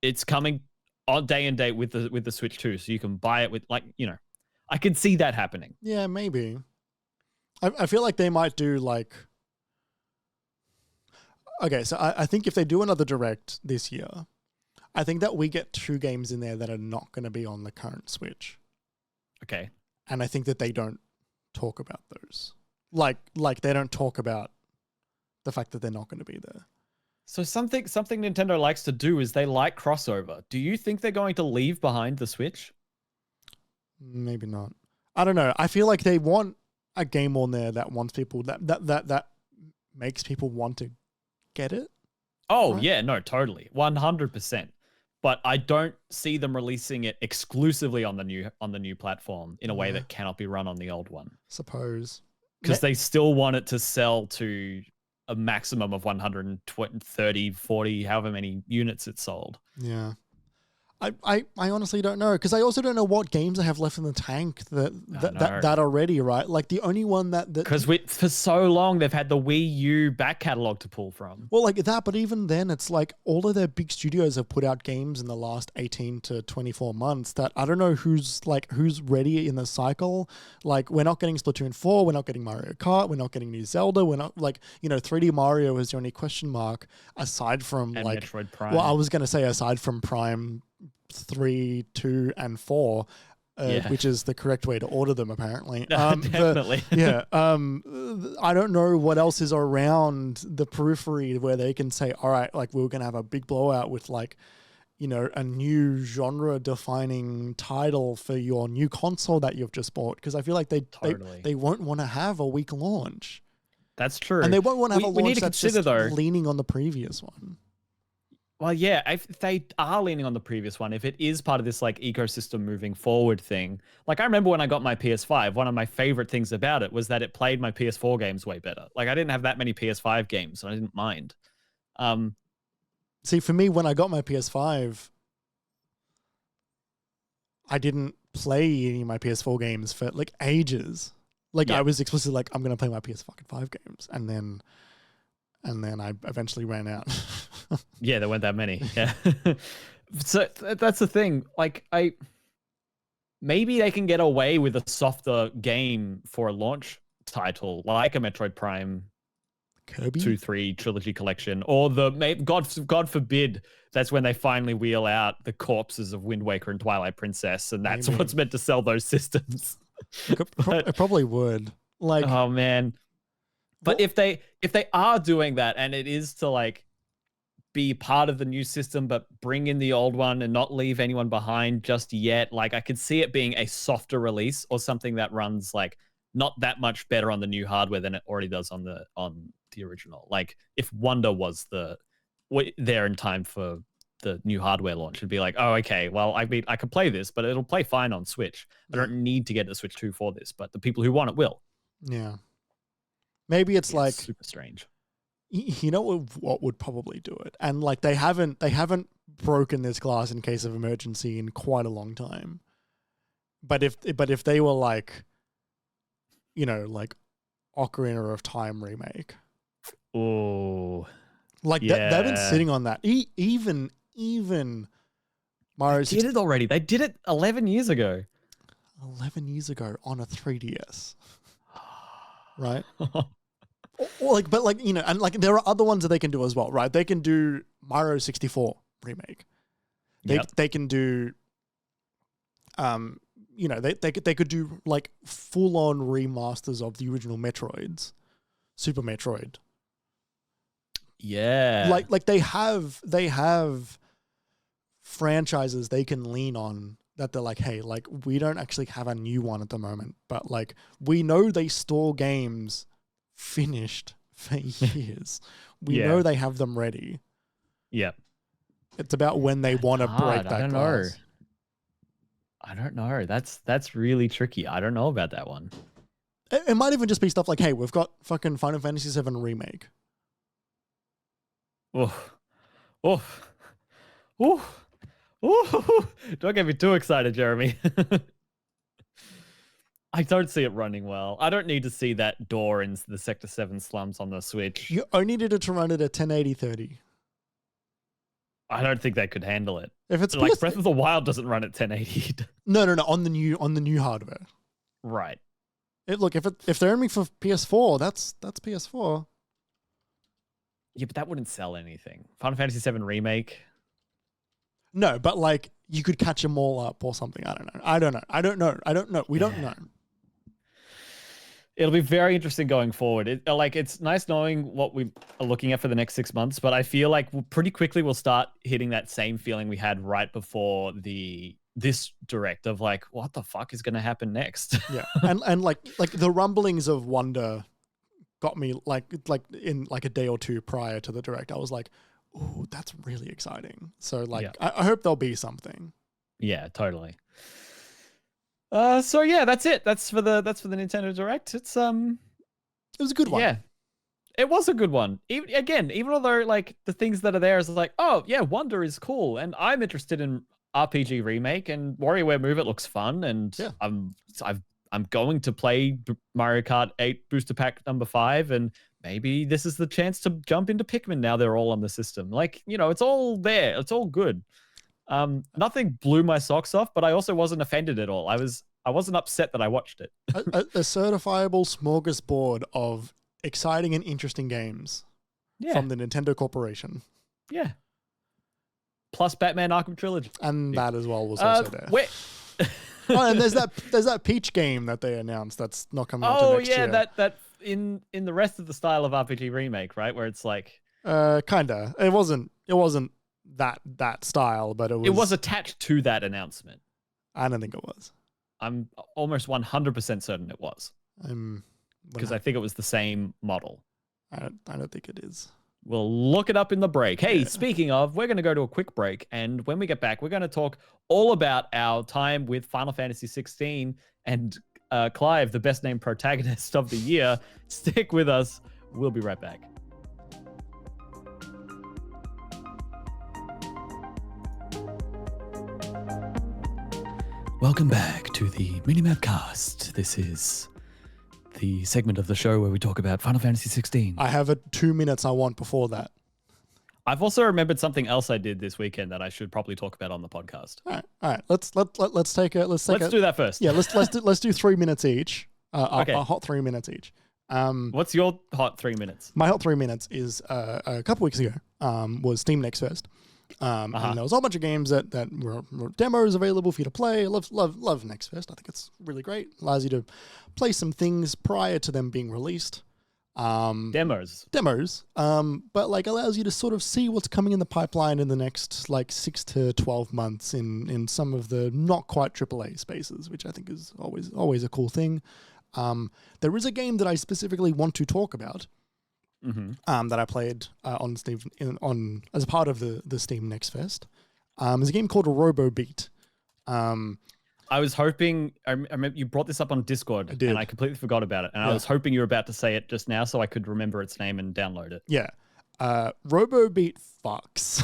it's coming on day and date with the Switch 2. So you can buy it with, like, you know, I could see that happening. Yeah, maybe. I feel like they might do like... Okay, so I think if they do another direct this year, I think that we get 2 games in there that are not going to be on the current Switch. Okay. And I think that they don't talk about those. Like they don't talk about the fact that they're not going to be there. So something Nintendo likes to do is they like crossover. Do you think they're going to leave behind the Switch? Maybe not. I don't know. I feel like they want a game on there that wants people that makes people want to get it. Oh, right? Yeah, no, totally. 100%. But I don't see them releasing it exclusively on the new platform in a way that cannot be run on the old one. Suppose. Because they still want it to sell to a maximum of 120, 30, 40, however many units it's sold. Yeah. I honestly don't know, because I also don't know what games I have left in the tank that are ready, right? Like the only one because for so long they've had the Wii U back catalog to pull from. Well, like that, but even then, it's like all of their big studios have put out games in the last 18 to 24 months that I don't know who's ready in the cycle. Like we're not getting Splatoon 4, we're not getting Mario Kart, we're not getting new Zelda, we're not 3D Mario is the only question mark aside from and like Metroid Prime. Well, I was gonna say aside from Prime 3, 2, and 4, which is the correct way to order them, apparently. Definitely. I don't know what else is around the periphery where they can say, all right, like we're going to have a big blowout with like, a new genre-defining title for your new console that you've just bought. Because I feel like they won't want to have a weak launch. That's true. And they won't want to have a launch that's just leaning on the previous one. Well, yeah, if they are leaning on the previous one, if it is part of this like ecosystem moving forward thing, like I remember when I got my PS5, one of my favorite things about it was that it played my PS4 games way better. Like I didn't have that many PS5 games, so I didn't mind. See, for me, when I got my PS5, I didn't play any of my PS4 games for like ages. Like I was explicitly like, I'm going to play my PS5 games. And then I eventually ran out. Yeah, there weren't that many. Yeah. So that's the thing. Like maybe they can get away with a softer game for a launch title, like a Metroid Prime Kirby 2-3 trilogy collection, or God forbid that's when they finally wheel out the corpses of Wind Waker and Twilight Princess, and that's what's meant to sell those systems. It probably would. Like, oh man. But if they are doing that, and it is to like be part of the new system, but bring in the old one and not leave anyone behind just yet, like I could see it being a softer release or something that runs like not that much better on the new hardware than it already does on the original. Like if Wonder was there in time for the new hardware launch, it'd be like, oh, okay, well, I can play this, but it'll play fine on Switch. I don't need to get the Switch 2 for this, but the people who want it will. Yeah. Maybe it's like super strange. You know what would probably do it, and like they haven't broken this glass in case of emergency in quite a long time. But if they were like, like Ocarina of Time remake, oh, like they've been sitting on that. Even Mario did it already. They did it 11 years ago. 11 years ago on a 3DS, right? And like there are other ones that they can do as well, right? They can do Mario 64 remake. They can do, they could do like full on remasters of the original Metroids, Super Metroid. Yeah, like they have franchises they can lean on that they're like, hey, like we don't actually have a new one at the moment, but like we know they store games finished for years. We know they have them ready. Yeah. It's about when they want to break that glass. I don't know. That's really tricky. I don't know about that one. It might even just be stuff like, hey, we've got fucking Final Fantasy VII Remake. Don't get me too excited, Jeremy. I don't see it running well. I don't need to see that door in the Sector 7 slums on the Switch. You only needed it to run it at 1080-30. I don't think they could handle it. If it's like Breath of the Wild doesn't run at 1080. No, on the new hardware. Right. If they're aiming for PS4, that's PS4. Yeah, but that wouldn't sell anything. Final Fantasy VII Remake. No, but like you could catch them all up or something. I don't know. We don't know. It'll be very interesting going forward. It's nice knowing what we are looking at for the next 6 months, but I feel like pretty quickly we'll start hitting that same feeling we had right before this direct of like, what the fuck is going to happen next? Yeah, and like the rumblings of Wonder got me like in like a day or two prior to the direct. I was like, oh, that's really exciting. So like, yeah. I hope there'll be something. Yeah, totally. So yeah, that's it. That's for the Nintendo Direct. It was a good one. Yeah, it was a good one. Even although like the things that are there is like, oh yeah, Wonder is cool, and I'm interested in RPG remake, and WarioWare Move It looks fun, and Yeah. I'm going to play Mario Kart 8 Booster Pack number 5, and maybe this is the chance to jump into Pikmin now they're all on the system. Like, it's all there. It's all good. Nothing blew my socks off, but I also wasn't offended at all. I wasn't upset that I watched it. a certifiable smorgasbord of exciting and interesting games from the Nintendo Corporation. Yeah. Plus Batman Arkham Trilogy. And that as well was also there. And there's that Peach game that they announced that's not coming out until next year. that in the rest of the style of RPG remake, right? Where it's like kinda. It wasn't that style, but it was attached to that announcement. I don't think it was. I'm almost 100% certain it was. Because I think it was the same model. I don't think it is. We'll look it up in the break. Hey, speaking of, we're going to go to a quick break. And when we get back, we're going to talk all about our time with Final Fantasy XVI and Clive, the best named protagonist of the year. Stick with us. We'll be right back. Welcome back to the MiniMapCast. This is the segment of the show where we talk about Final Fantasy XVI. I have 2 minutes I want before that. I've also remembered something else I did this weekend that I should probably talk about on the podcast. All right. Let's do that first. Yeah, let's do 3 minutes each. Okay. A hot 3 minutes each. What's your hot 3 minutes? My hot 3 minutes is a couple weeks ago was Steam Next Fest. And there was a whole bunch of games that were demos available for you to play. I love Next Fest. I think it's really great. Allows you to play some things prior to them being released. Demos. But like allows you to sort of see what's coming in the pipeline in the next like 6 to 12 months in some of the not quite AAA spaces, which I think is always a cool thing. There is a game that I specifically want to talk about. That I played on Steam as a part of the Steam Next Fest. There's a game called Robobeat. I was hoping, I remember you brought this up on Discord, and I completely forgot about it. And I was hoping you were about to say it just now so I could remember its name and download it. Yeah. Robobeat fucks.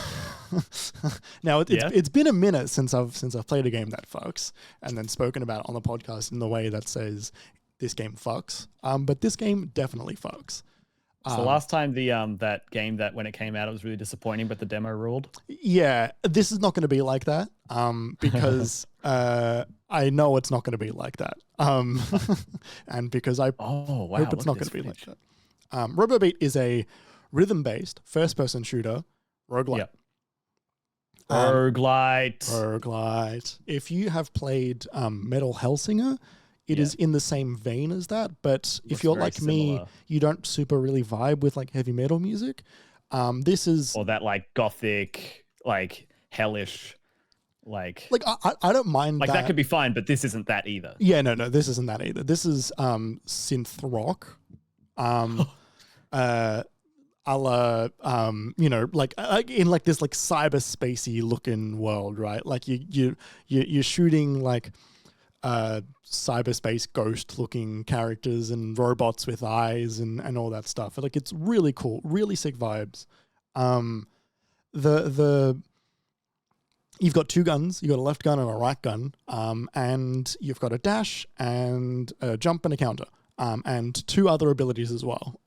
Now it's been a minute since I've played a game that fucks and then spoken about it on the podcast in the way that says this game fucks. But this game definitely fucks. So last time that game that when it came out it was really disappointing, but the demo ruled. Yeah, this is not going to be like that. Because I know it's not going to be like that. And because I hope it's not going to be like that. Robobeat is a rhythm-based first-person shooter roguelite. Roguelite. If you have played Metal Hellsinger, it is in the same vein as that, but if you're like me, you don't super really vibe with like heavy metal music. This is or that like gothic, like hellish, like I don't mind like that could be fine, but this isn't that either. Yeah, no, this isn't that either. This is synth rock, a la like in like this like cyberspacey looking world, right? Like you're shooting like cyberspace ghost looking characters and robots with eyes and all that stuff. Like it's really cool, really sick vibes. You've got two guns, you've got a left gun and a right gun, and you've got a dash and a jump and a counter, and two other abilities as well.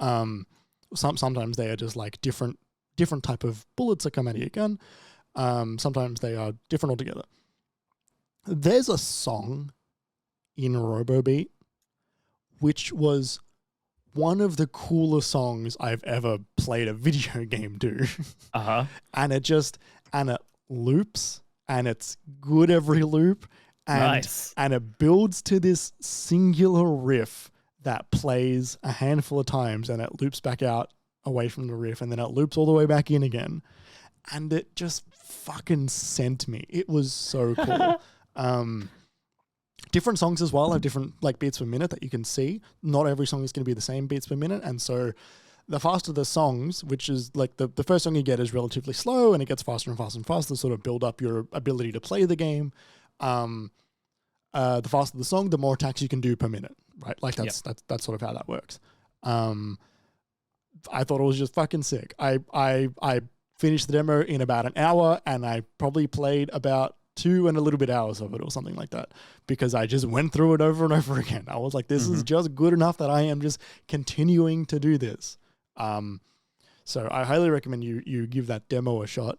Sometimes they are just like different type of bullets that come out of your gun. Sometimes they are different altogether. There's a song in Robobeat which was one of the coolest songs I've ever played a video game to. And it loops, and it's good every loop, and it builds to this singular riff that plays a handful of times, and it loops back out away from the riff, and then it loops all the way back in again, and it just fucking sent me. It was so cool. Different songs as well have different like beats per minute that you can see. Not every song is going to be the same beats per minute, and so the faster the songs, which is like the first song you get is relatively slow, and it gets faster and faster and faster to sort of build up your ability to play the game. The faster the song, the more attacks you can do per minute, right? Like that's sort of how that works. I thought it was just fucking sick. I finished the demo in about an hour, and I probably played about 2 and a little bit hours of it or something like that, because I just went through it over and over again. I was like, this is just good enough that I am just continuing to do this. So I highly recommend you give that demo a shot.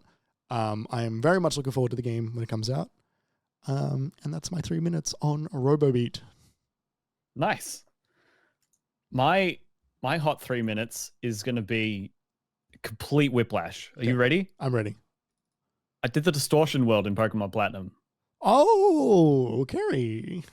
I am very much looking forward to the game when it comes out. And that's my 3 minutes on Robobeat. Nice. My hot 3 minutes is going to be complete whiplash. Are you ready? I'm ready. I did the distortion world in Pokemon Platinum. Oh, Kerry.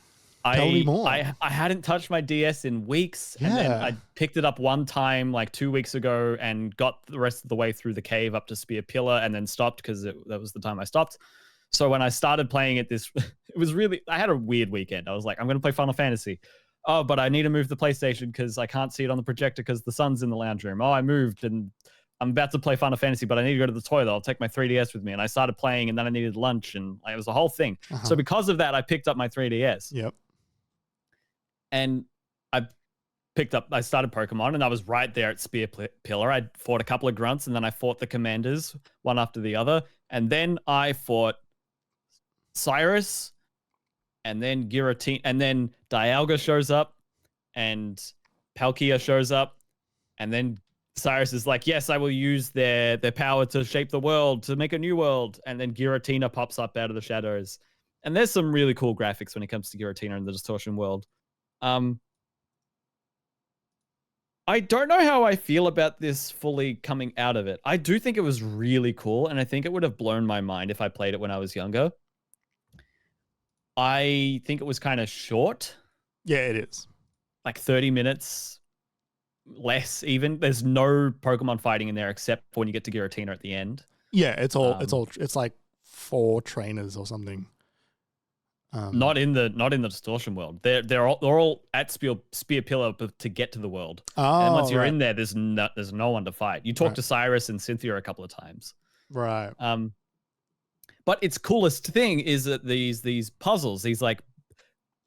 Tell me more. I hadn't touched my DS in weeks. And then I picked it up one time like 2 weeks ago and got the rest of the way through the cave up to Spear Pillar and then stopped because that was the time I stopped. So when I started playing it, it was really, I had a weird weekend. I was like, I'm going to play Final Fantasy. Oh, but I need to move the PlayStation because I can't see it on the projector because the sun's in the lounge room. Oh, I moved and I'm about to play Final Fantasy, but I need to go to the toilet. I'll take my 3DS with me. And I started playing and then I needed lunch and it was a whole thing. So because of that, I picked up my 3DS. Yep. And I started Pokemon and I was right there at Spear Pillar. I fought a couple of grunts and then I fought the commanders one after the other. And then I fought Cyrus and then Giratina, and then Dialga shows up and Palkia shows up. And then Cyrus is like, yes, I will use their power to shape the world, to make a new world. And then Giratina pops up out of the shadows. And there's some really cool graphics when it comes to Giratina in the distortion world. I don't know how I feel about this fully coming out of it. I do think it was really cool, and I think it would have blown my mind if I played it when I was younger. I think it was kind of short. Yeah, it is. Like 30 minutes, less even. There's no Pokemon fighting in there except for when you get to Giratina at the end. Yeah, it's like 4 trainers or something. Not in the distortion world. They're all at Spear Pillar to get to the world. Oh, and once you're in there, there's no one to fight. You talk to Cyrus and Cynthia a couple of times. Right. But its coolest thing is that these puzzles, these like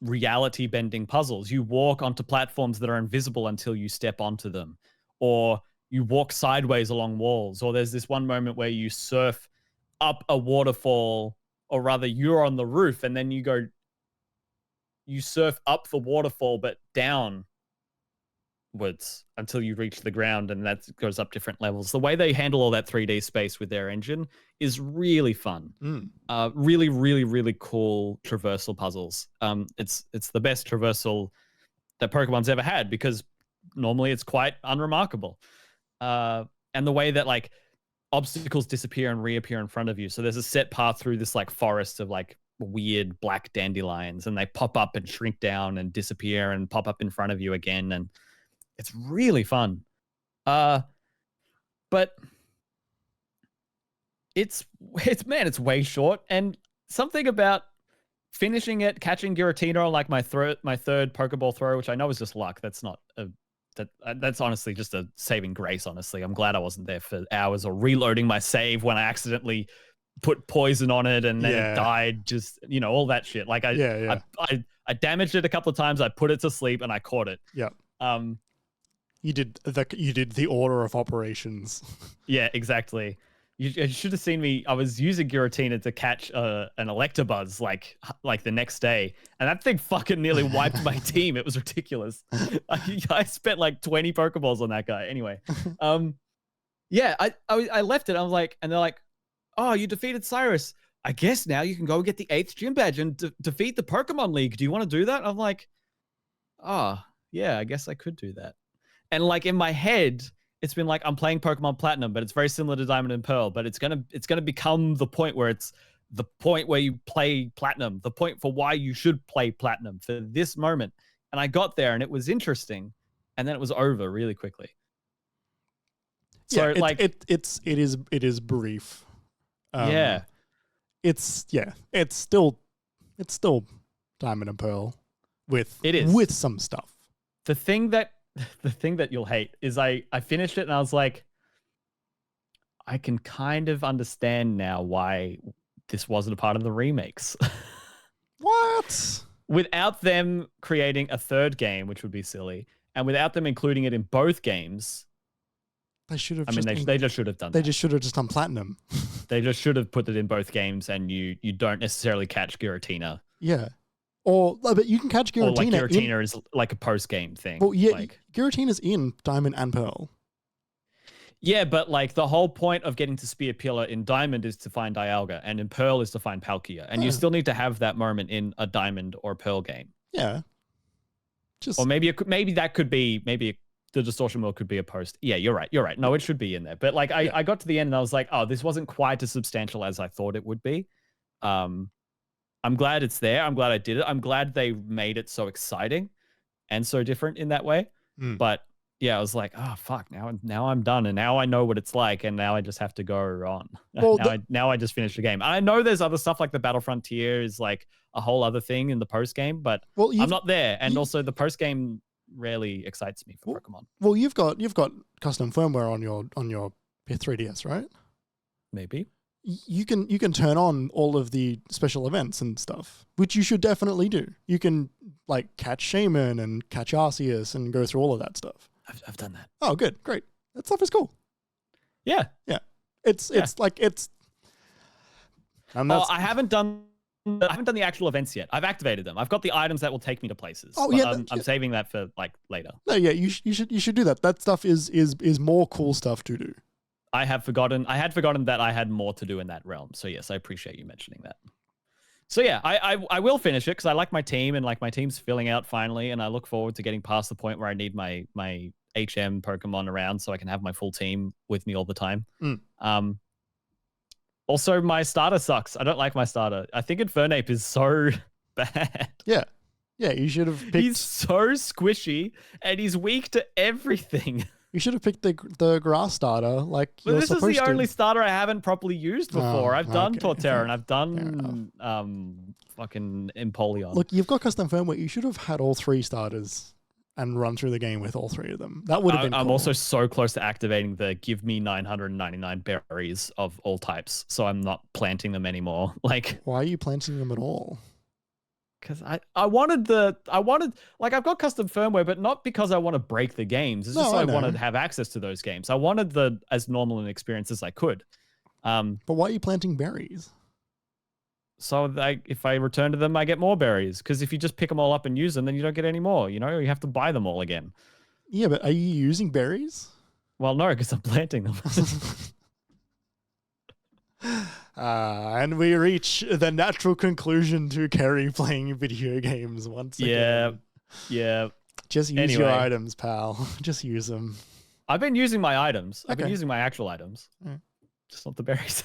reality bending puzzles, you walk onto platforms that are invisible until you step onto them, or you walk sideways along walls, or there's this one moment where you surf up a waterfall. Or rather, you're on the roof and then you surf up the waterfall, but downwards until you reach the ground, and that goes up different levels. The way they handle all that 3D space with their engine is really fun. Really, really, really cool traversal puzzles. It's the best traversal that Pokemon's ever had because normally it's quite unremarkable. And the way that like obstacles disappear and reappear in front of you. So there's a set path through this like forest of like weird black dandelions, and they pop up and shrink down and disappear and pop up in front of you again. And it's really fun. But it's way short. And something about finishing it, catching Giratina on like my third Pokeball throw, which I know is just luck. That's not that's honestly just a saving grace, honestly. I'm glad I wasn't there for hours or reloading my save when I accidentally put poison on it and then it died. Just, all that shit. Like I damaged it a couple of times. I put it to sleep and I caught it. Yeah. You did the order of operations. Yeah, exactly. You should have seen me. I was using Giratina to catch an Electabuzz like the next day, and that thing fucking nearly wiped my team. It was ridiculous. I spent like 20 Pokeballs on that guy. Anyway, yeah, I left it. I was like, and they're like, "Oh, you defeated Cyrus. I guess now you can go get the 8th gym badge and defeat the Pokemon League. Do you want to do that?" I'm like, "Oh, yeah, I guess I could do that." And like in my head, it's been like I'm playing Pokemon Platinum, but it's very similar to Diamond and Pearl. But it's gonna become the point where it's the point where you play Platinum, the point for why you should play Platinum for this moment. And I got there, and it was interesting, and then it was over really quickly. So yeah, it is brief. It's still Diamond and Pearl with some stuff. The thing that you'll hate is I finished it and I was like, I can kind of understand now why this wasn't a part of the remakes. What? Without them creating a third game, which would be silly, and without them including it in both games, They should have. I mean, they just should have done. They just should have just done platinum. They just should have put it in both games, and you don't necessarily catch Giratina. Yeah, but you can catch Giratina. Or like Giratina is like a post game thing. Well, yeah, like, Giratina's in Diamond and Pearl. Yeah, but like the whole point of getting to Spear Pillar in Diamond is to find Dialga, and in Pearl is to find Palkia, and you still need to have that moment in a Diamond or Pearl game. Yeah. Or maybe that could be the distortion wheel could be a post. Yeah, you're right. No, it should be in there. But like I got to the end and I was like, oh, this wasn't quite as substantial as I thought it would be. I'm glad it's there. I'm glad I did it. I'm glad they made it so exciting and so different in that way. But yeah, I was like, oh fuck, now I'm done, and now I know what it's like, and now I just have to go on. Well, now I just finished the game. I know there's other stuff like the Battle Frontier is like a whole other thing in the post game, but I'm not there, and also the post game rarely excites me for Pokemon. Well, you've got custom firmware on your 3DS, right? Maybe. You can turn on all of the special events and stuff, which you should definitely do. You can like catch Shaman and catch Arceus and go through all of that stuff. I've done that. Oh, good, great. That stuff is cool. Yeah. It's like it's. I haven't done the actual events yet. I've activated them. I've got the items that will take me to places. Oh yeah, I'm saving that for like later. No, yeah, you should do that. That stuff is more cool stuff to do. I had forgotten that I had more to do in that realm. So yes, I appreciate you mentioning that. So yeah, I will finish it because I like my team, and like my team's filling out finally, and I look forward to getting past the point where I need my HM Pokemon around so I can have my full team with me all the time. Also, my starter sucks. I don't like my starter. I think Infernape is so bad. Yeah, you should have picked... He's so squishy, and he's weak to everything. You should have picked the grass starter like you're supposed to. But this is the only starter I haven't properly used before. I've done Torterra and I've done fucking Empoleon. Look, you've got custom firmware. You should have had all 3 starters and run through the game with all 3 of them. That would have been cool. I'm also so close to activating the give me 999 berries of all types, so I'm not planting them anymore. Like, why are you planting them at all? Because I wanted like I've got custom firmware, but not because I want to break the games. It's just I wanted to have access to those games. I wanted the as normal an experience as I could. But why are you planting berries? So if I return to them, I get more berries. Because if you just pick them all up and use them, then you don't get any more. You know, you have to buy them all again. Yeah, but are you using berries? Well, no, because I'm planting them. And we reach the natural conclusion to Kerry playing video games once again. Yeah. Just use your items, pal. Just use them. I've been using my items. I've been using my actual items. Just not the berries.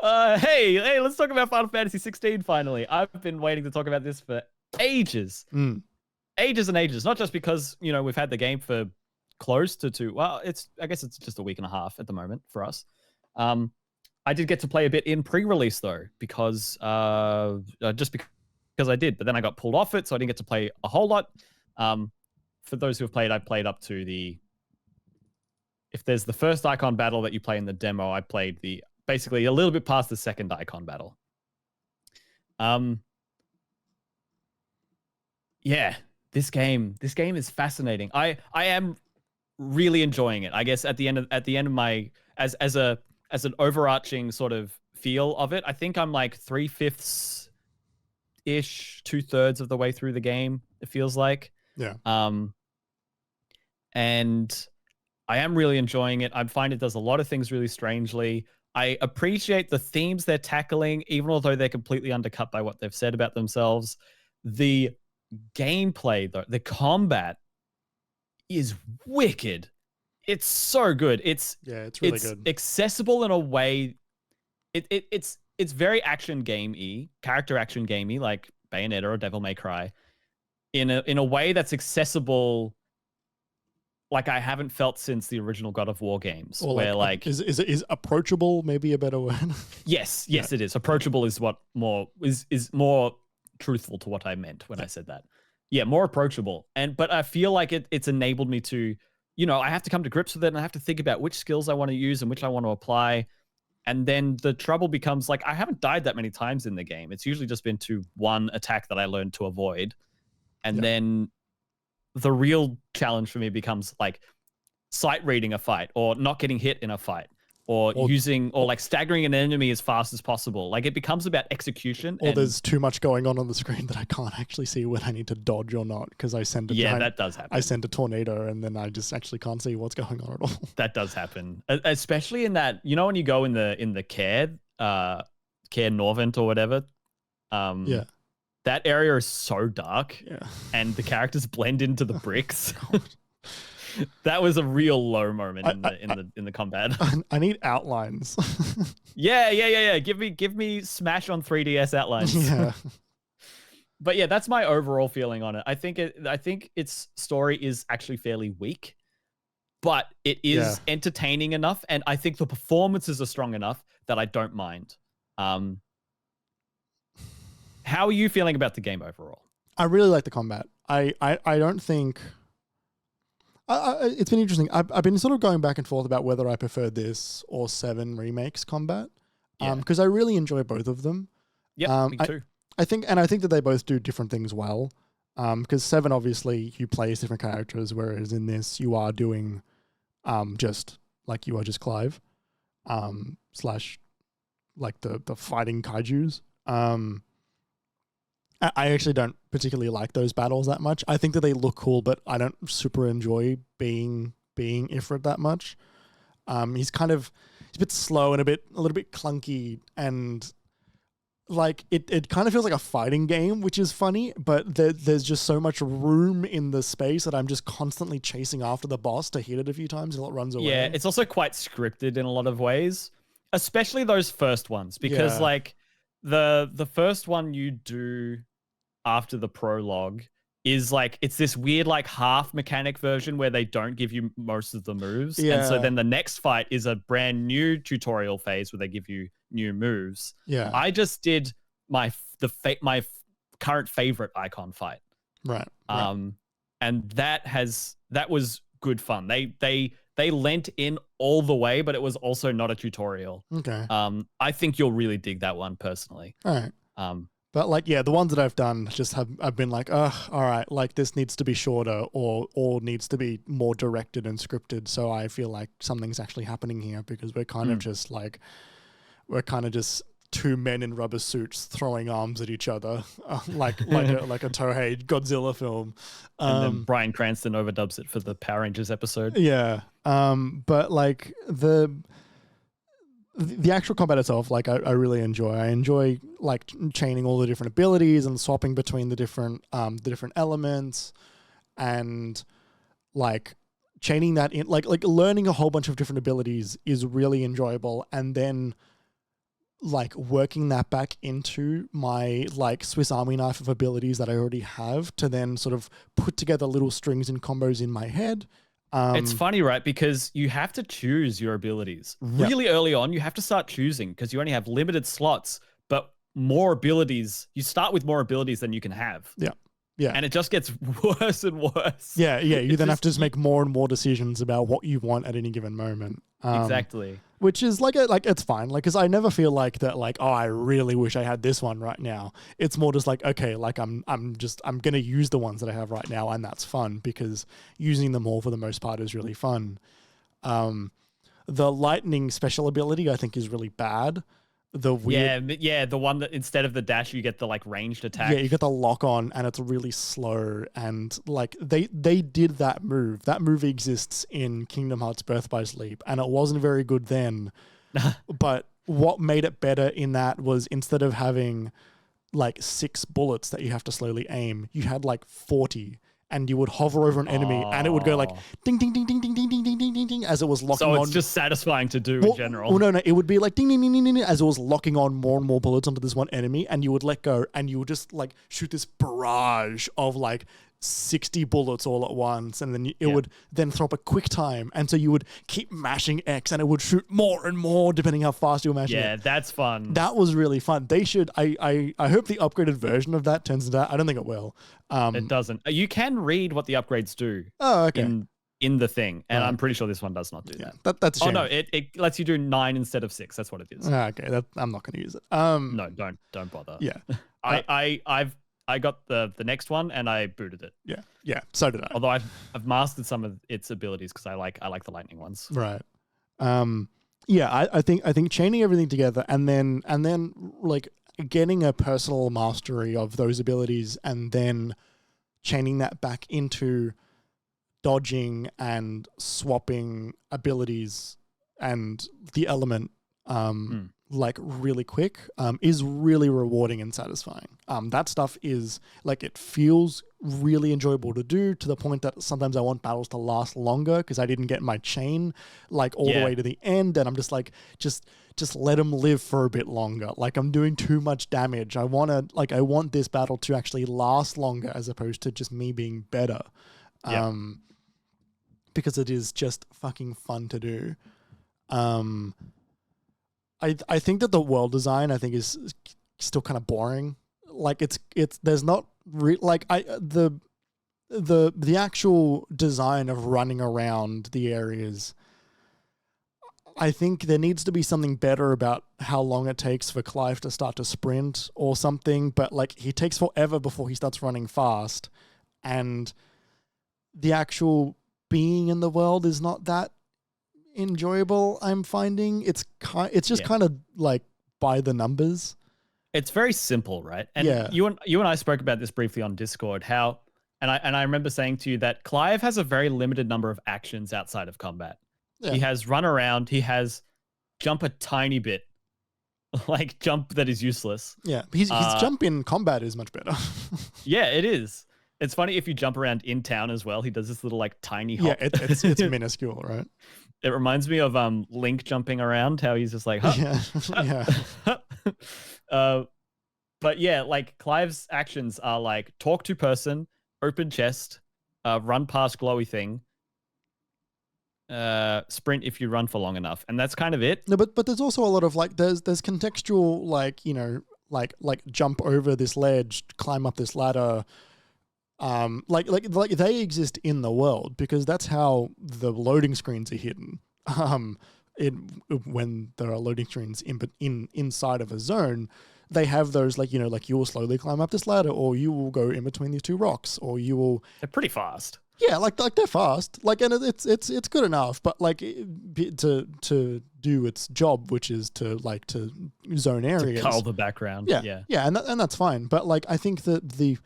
Hey, let's talk about Final Fantasy 16 finally. I've been waiting to talk about this for ages. Ages and ages. Not just because, we've had the game for close to 2. Well, I guess it's just a week and a half at the moment for us. I did get to play a bit in pre-release though, because just because I did, but then I got pulled off it, so I didn't get to play a whole lot. For those who have played, I played up to if there's the first icon battle that you play in the demo, I played basically a little bit past the second icon battle. Yeah, this game is fascinating. I am really enjoying it. I guess at the end of my as an overarching sort of feel of it, I think I'm like 3/5 ish, 2/3 of the way through the game. It feels like, yeah. And I am really enjoying it. I find it does a lot of things really strangely. I appreciate the themes they're tackling, even although they're completely undercut by what they've said about themselves. The gameplay, though, the combat is wicked. It's so good. It's really good. Accessible in a way. It's very action gamey, character action gamey, like Bayonetta or Devil May Cry, in a way that's accessible, like I haven't felt since the original God of War games. Or where like is approachable maybe a better word? Yes, it is. Approachable is what is more truthful to what I meant when I said that. Yeah, more approachable. But I feel like it's enabled me to. I have to come to grips with it, and I have to think about which skills I want to use and which I want to apply. And then the trouble becomes like, I haven't died that many times in the game. It's usually just been to one attack that I learned to avoid. And then the real challenge for me becomes like sight reading a fight, or not getting hit in a fight, or like staggering an enemy as fast as possible. Like, it becomes about execution. Or there's too much going on the screen that I can't actually see when I need to dodge or not, because I send a that does happen. I send a tornado and then I just actually can't see what's going on at all. That does happen, especially in that, you know, when you go in the Care Norvent or whatever. That area is so dark, and the characters blend into the bricks. That was a real low moment in the combat. I need outlines. Yeah. Give me Smash on 3DS outlines. Yeah. But yeah, that's my overall feeling on it. I think its story is actually fairly weak, but it is entertaining enough, and I think the performances are strong enough that I don't mind. How are you feeling about the game overall? I really like the combat. I don't think... it's been interesting. I've been sort of going back and forth about whether I prefer this or 7 Remake's combat, because I really enjoy both of them. Yeah, me too. I think that they both do different things well. Because 7, obviously, you play as different characters, whereas in this, you are doing just Clive, slash like the fighting kaijus. I actually don't particularly like those battles that much. I think that they look cool, but I don't super enjoy being Ifrit that much. He's a bit slow and a little bit clunky, and like it kind of feels like a fighting game, which is funny, but there's just so much room in the space that I'm just constantly chasing after the boss to hit it a few times until it runs away. Yeah, it's also quite scripted in a lot of ways, especially those first ones, because like the first one you do after the prologue is like, it's this weird like half mechanic version where they don't give you most of the moves. Yeah. And so then the next fight is a brand new tutorial phase where they give you new moves. Yeah. I just did my current favorite icon fight. Right. And that was good fun. They lent in all the way, but it was also not a tutorial. Okay. I think you'll really dig that one personally. All right. But like, yeah, the ones that I've done just I've been like, all right, like this needs to be shorter or needs to be more directed and scripted. So I feel like something's actually happening here, because we're kind of just two men in rubber suits throwing arms at each other, like a Tohei Godzilla film. And then Bryan Cranston overdubs it for the Power Rangers episode. Yeah. But like the actual combat itself, like I really enjoy. I enjoy like chaining all the different abilities and swapping between the different elements, and like chaining that in, like learning a whole bunch of different abilities is really enjoyable, and then like working that back into my like Swiss Army knife of abilities that I already have to then sort of put together little strings and combos in my head. It's funny, right? Because you have to choose your abilities really early on. You have to start choosing, because you only have limited slots, but more abilities. You start with more abilities than you can have. Yeah. Yeah. And it just gets worse and worse. Yeah. Yeah. You then have to just make more and more decisions about what you want at any given moment. Exactly. Which is like it's fine. Like, cause I never feel like that, like, oh, I really wish I had this one right now. It's more just like, okay, like I'm going to use the ones that I have right now. And that's fun, because using them all for the most part is really fun. The lightning special ability, I think, is really bad. The one that instead of the dash, you get the like ranged attack. Yeah, you get the lock on, and it's really slow. And like they did that move. That move exists in Kingdom Hearts Birth by Sleep, and it wasn't very good then. But what made it better in that was, instead of having like 6 bullets that you have to slowly aim, you had like 40. And you would hover over an enemy, and it would go like ding, ding, ding, ding, ding, ding, ding, ding, ding, ding, ding, as it was locking on. So it's just satisfying to do in general. Well, no, it would be like ding, ding, ding, ding, ding, as it was locking on more and more bullets onto this one enemy, and you would let go, and you would just like shoot this barrage of like 60 bullets all at once, and then it would then throw up a quick time, and so you would keep mashing X, and it would shoot more and more depending how fast you were mashing it. Yeah, that's fun. That was really fun. They should. I hope the upgraded version of that turns into that. I don't think it will. It doesn't. You can read what the upgrades do. Oh, okay. In the thing, and I'm pretty sure this one does not do that. That's a shame. Oh no, it lets you do 9 instead of 6. That's what it is. Okay, I'm not going to use it. No, don't bother. Yeah, I've I got the next one and I booted it. Yeah. So did I. Although I've mastered some of its abilities because I like the lightning ones. Right. Yeah, I think chaining everything together and then like getting a personal mastery of those abilities and then chaining that back into dodging and swapping abilities and the element like really quick is really rewarding and satisfying. That stuff is like, it feels really enjoyable to do, to the point that sometimes I want battles to last longer because I didn't get my chain like all the way to the end, and I'm just like, just let them live for a bit longer. Like, I'm doing too much damage. I want this battle to actually last longer as opposed to just me being better. Because it is just fucking fun to do. I think that the world design is still kind of boring. Like, it's there's not the actual design of running around the areas. I think there needs to be something better about how long it takes for Clive to start to sprint or something, but like, he takes forever before he starts running fast, and the actual being in the world is not that enjoyable. I'm finding it's just kind of like by the numbers. It's very simple, right? And you and I spoke about this briefly on Discord, how and I remember saying to you that Clive has a very limited number of actions outside of combat. He has run around, he has jump a tiny bit, like jump that is useless. His jump in combat is much better. Yeah, it is. It's funny if you jump around in town as well. He does this little like tiny hop. Yeah, it's minuscule, right? It reminds me of Link jumping around, how he's just like, huh? But yeah, like Clive's actions are like talk to person, open chest, run past glowy thing, sprint if you run for long enough, and that's kind of it. No, but there's also a lot of like there's contextual, like, you know, like jump over this ledge, climb up this ladder. Like they exist in the world because that's how the loading screens are hidden. When there are loading screens inside of a zone, they have those, like, you know, like, you will slowly climb up this ladder, or you will go in between these two rocks, or you will. They're pretty fast. Yeah, like they're fast. Like, and it's good enough, but like to do its job, which is to zone areas, to cull the background. Yeah, and that's fine. But like, I think that the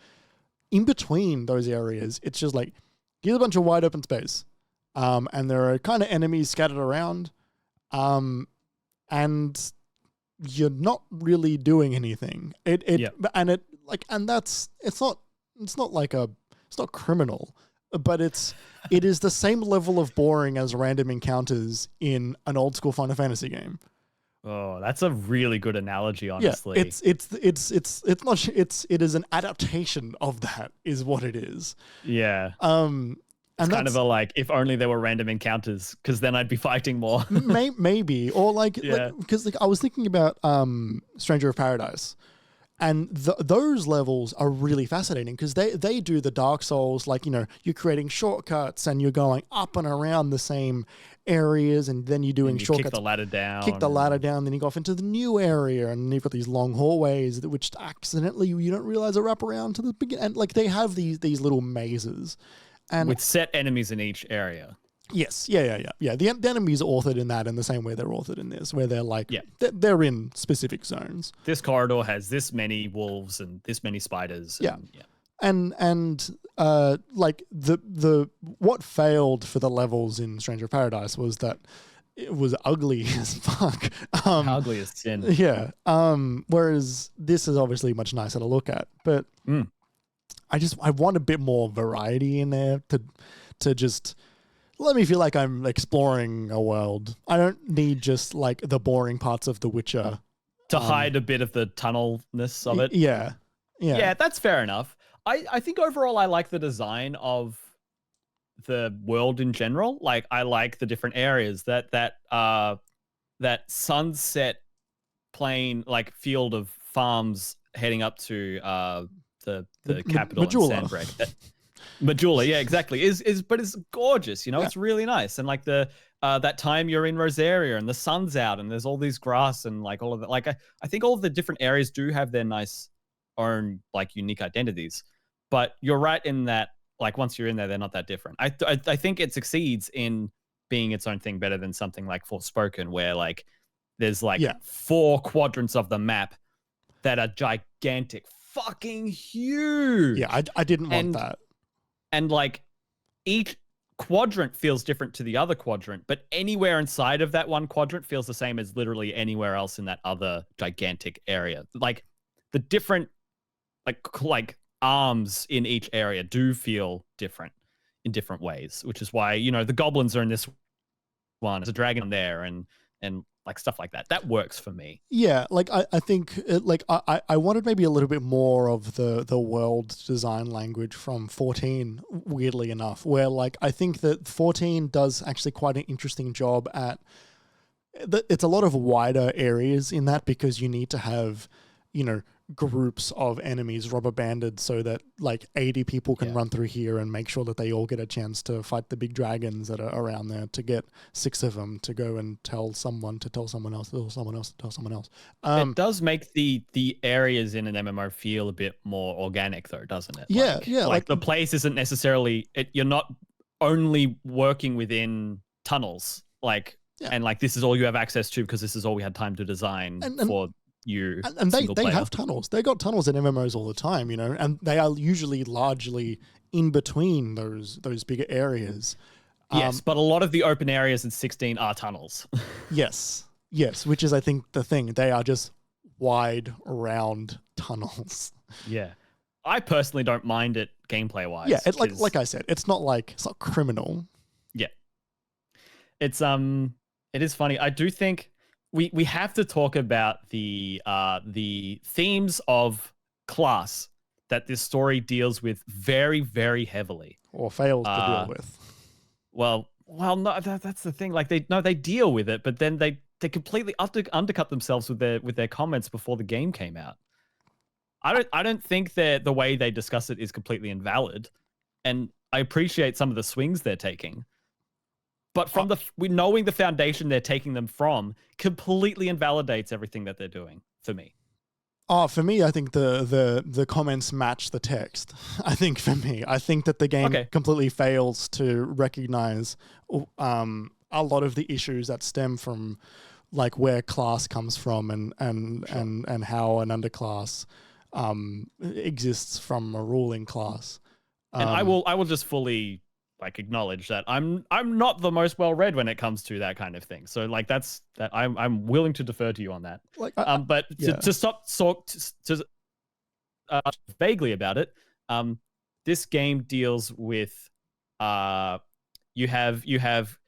in between those areas, it's just like, here's a bunch of wide open space, and there are kind of enemies scattered around, and you're not really doing anything. It's not criminal, but it is the same level of boring as random encounters in an old school Final Fantasy game. Oh, that's a really good analogy, honestly. Yeah, it is an adaptation of that, is what it is. Yeah. It's kind of a like, if only there were random encounters, because then I'd be fighting more. Maybe, or because I was thinking about Stranger of Paradise, and those levels are really fascinating because they do the Dark Souls, like, you know, you're creating shortcuts and you're going up and around the same areas, and then you're doing shortcuts. Kick the ladder down. Then you go off into the new area, and you've got these long hallways which accidentally you don't realize are wrap around to the beginning. And like, they have these little mazes. And with set enemies in each area. Yes. Yeah. The enemies are authored in that in the same way they're authored in this, where they're like, they're in specific zones. This corridor has this many wolves and this many spiders. And like the what failed for the levels in Stranger of Paradise was that it was ugly as fuck. Ugly as sin. Yeah. Whereas this is obviously much nicer to look at, but I want a bit more variety in there to just let me feel like I'm exploring a world. I don't need just like the boring parts of The Witcher to hide a bit of the tunnelness of it. Yeah, that's fair enough. I think overall I like the design of the world in general. Like, I like the different areas that sunset plain, like, field of farms heading up to the capital in Sandbreak. Majula, yeah, exactly. But it's gorgeous, you know. It's really nice. And like that time you're in Rosaria and the sun's out and there's all these grass and like all of that. Like, I think all of the different areas do have their nice own like unique identities. But you're right in that, like, once you're in there, they're not that different. I think it succeeds in being its own thing better than something like Forspoken, where like there's like 4 quadrants of the map that are gigantic, fucking huge. Yeah, I didn't want that. And like each quadrant feels different to the other quadrant, but anywhere inside of that one quadrant feels the same as literally anywhere else in that other gigantic area. Like the different like arms in each area do feel different in different ways, which is why, you know, the goblins are in this one, there's a dragon there, and like stuff like that. That works for me. Yeah, like I think I wanted maybe a little bit more of the world design language from 14, weirdly enough, where like I think that 14 does actually quite an interesting job at it's a lot of wider areas in that, because you need to have, you know, groups of enemies rubber banded so that like 80 people can run through here and make sure that they all get a chance to fight the big dragons that are around there, to get 6 of them to go and tell someone to tell someone else, to tell someone else to tell someone else. It does make the areas in an MMO feel a bit more organic though, doesn't it? Yeah, like the place isn't necessarily you're not only working within tunnels, like and like this is all you have access to because this is all we had time to design for you. And they have tunnels. They got tunnels in MMOs all the time, you know, and they are usually largely in between those bigger areas. Yes, but a lot of the open areas in 16 are tunnels. Yes, which is I think the thing. They are just wide, round tunnels. Yeah. I personally don't mind it gameplay wise. Yeah, it's like I said, it's not criminal. Yeah. It's it is funny. I do think we have to talk about the themes of class that this story deals with very, very heavily, or fails to deal with. Well, no, that's the thing. Like they deal with it, but then they completely undercut themselves with their comments before the game came out. I don't think that the way they discuss it is completely invalid, and I appreciate some of the swings they're taking. But from knowing the foundation they're taking them from completely invalidates everything that they're doing for me. For me, I think the comments match the text. I think that the game completely fails to recognize a lot of the issues that stem from like where class comes from and how an underclass exists from a ruling class. And I will just fully like acknowledge that I'm not the most well read when it comes to that kind of thing. So like that's that I'm willing to defer to you on that. Like, but to stop vaguely about it, this game deals with you have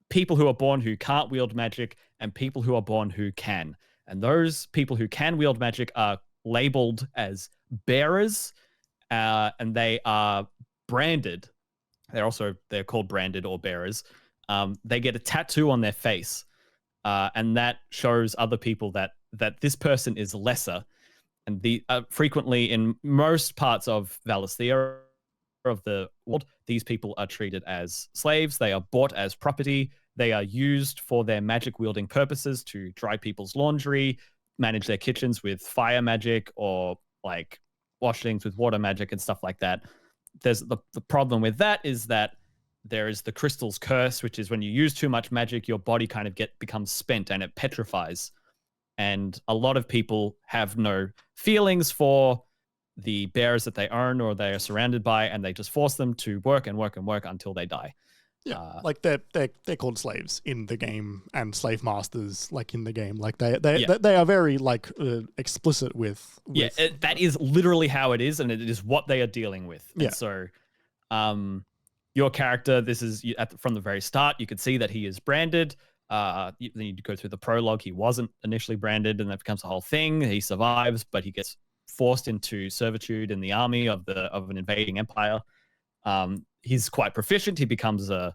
people who are born who can't wield magic and people who are born who can. And those people who can wield magic are labeled as bearers, and they are branded. They're called branded or bearers. They get a tattoo on their face, and that shows other people that this person is lesser. And frequently in most parts of Valisthea of the world, these people are treated as slaves. They are bought as property. They are used for their magic wielding purposes to dry people's laundry, manage their kitchens with fire magic, or like wash things with water magic and stuff like that. There's the problem with that is that there is the crystal's curse, which is when you use too much magic, your body kind of becomes spent and it petrifies. And a lot of people have no feelings for the bearers that they own or they are surrounded by, and they just force them to work and work and work until they die. Yeah, like they're called slaves in the game, and slave masters like in the game. Like they are very like explicit with that is literally how it is, and it is what they are dealing with. Yeah. And so, your character, this is from the very start, you could see that he is branded. Then you go through the prologue. He wasn't initially branded, and that becomes a whole thing. He survives, but he gets forced into servitude in the army of an invading empire. He's quite proficient. He becomes an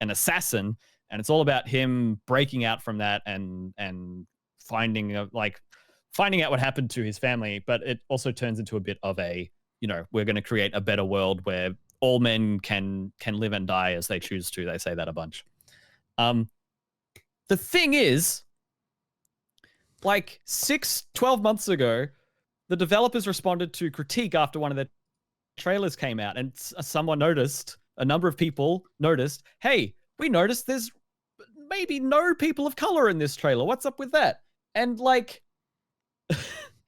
assassin, and it's all about him breaking out from that and finding out what happened to his family. But it also turns into a bit of we're going to create a better world where all men can live and die as they choose to. They say that a bunch. The thing is, like 12 months ago, the developers responded to critique after one of their trailers came out, and someone noticed, a number of people noticed, hey, we noticed there's maybe no people of color in this trailer. What's up with that? And like,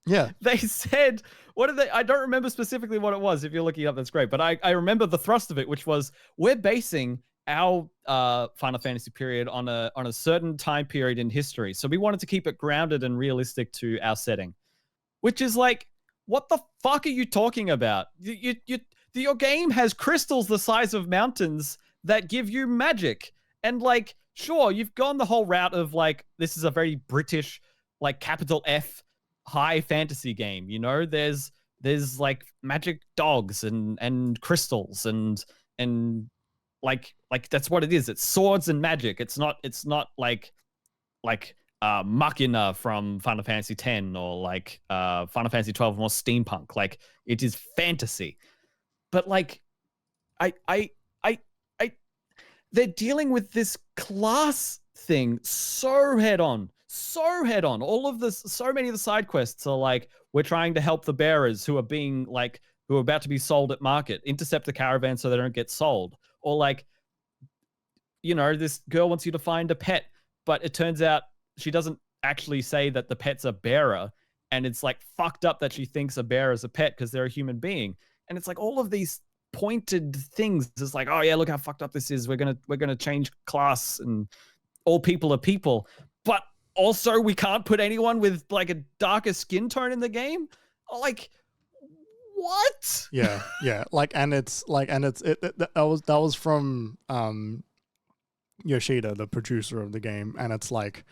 yeah, they said, what did they? I don't remember specifically what it was. If you're looking it up, that's great. But I remember the thrust of it, which was we're basing our Final Fantasy period on a certain time period in history. So we wanted to keep it grounded and realistic to our setting, which is like, what the fuck are you talking about? Your game has crystals the size of mountains that give you magic. And like, sure, you've gone the whole route of like, this is a very British, like capital F high fantasy game. You know, there's like magic dogs and crystals and like that's what it is. It's swords and magic. It's not like Machina from Final Fantasy X or like Final Fantasy 12 more steampunk. Like, it is fantasy. But like, they're dealing with this class thing so head on. All of this, so many of the side quests are like, we're trying to help the bearers who are about to be sold at market, intercept the caravan so they don't get sold. Or like, you know, this girl wants you to find a pet, but it turns out she doesn't actually say that the pet's a bearer. And it's like fucked up that she thinks a bearer is a pet because they're a human being. And it's like all of these pointed things. It's like, oh yeah, look how fucked up this is. We're gonna change class and all people are people. But also we can't put anyone with like a darker skin tone in the game. Like, what? Yeah. Like, that was from Yoshida, the producer of the game, and it's like,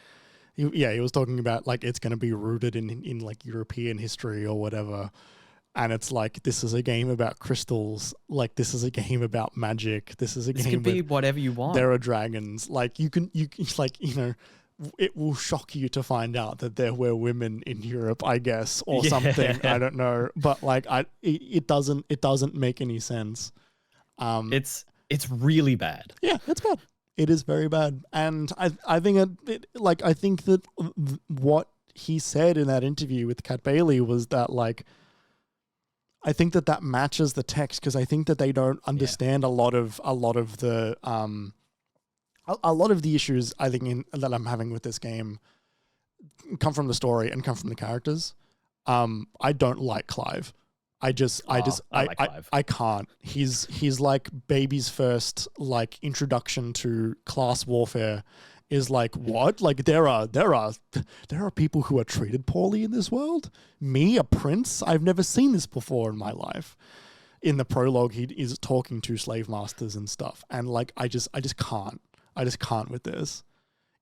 he was talking about like it's going to be rooted in like European history or whatever, and it's like, this is a game about crystals, like this is a game about magic, this could be whatever you want. There are dragons, like you can like, you know, it will shock you to find out that there were women in Europe, I guess, or something. I don't know, but like, it doesn't make any sense. It's really bad. Yeah, it's bad. It is very bad, and I think I think that what he said in that interview with Kat Bailey was that like, I think that matches the text, because I think that they don't understand a lot of the issues I think that I'm having with this game come from the story and come from the characters. I don't like Clive. I can't. He's like baby's first like introduction to class warfare is like, what? Like there are people who are treated poorly in this world? Me, a prince? I've never seen this before in my life. In the prologue, he is talking to slave masters and stuff. And like, I just can't. I just can't with this.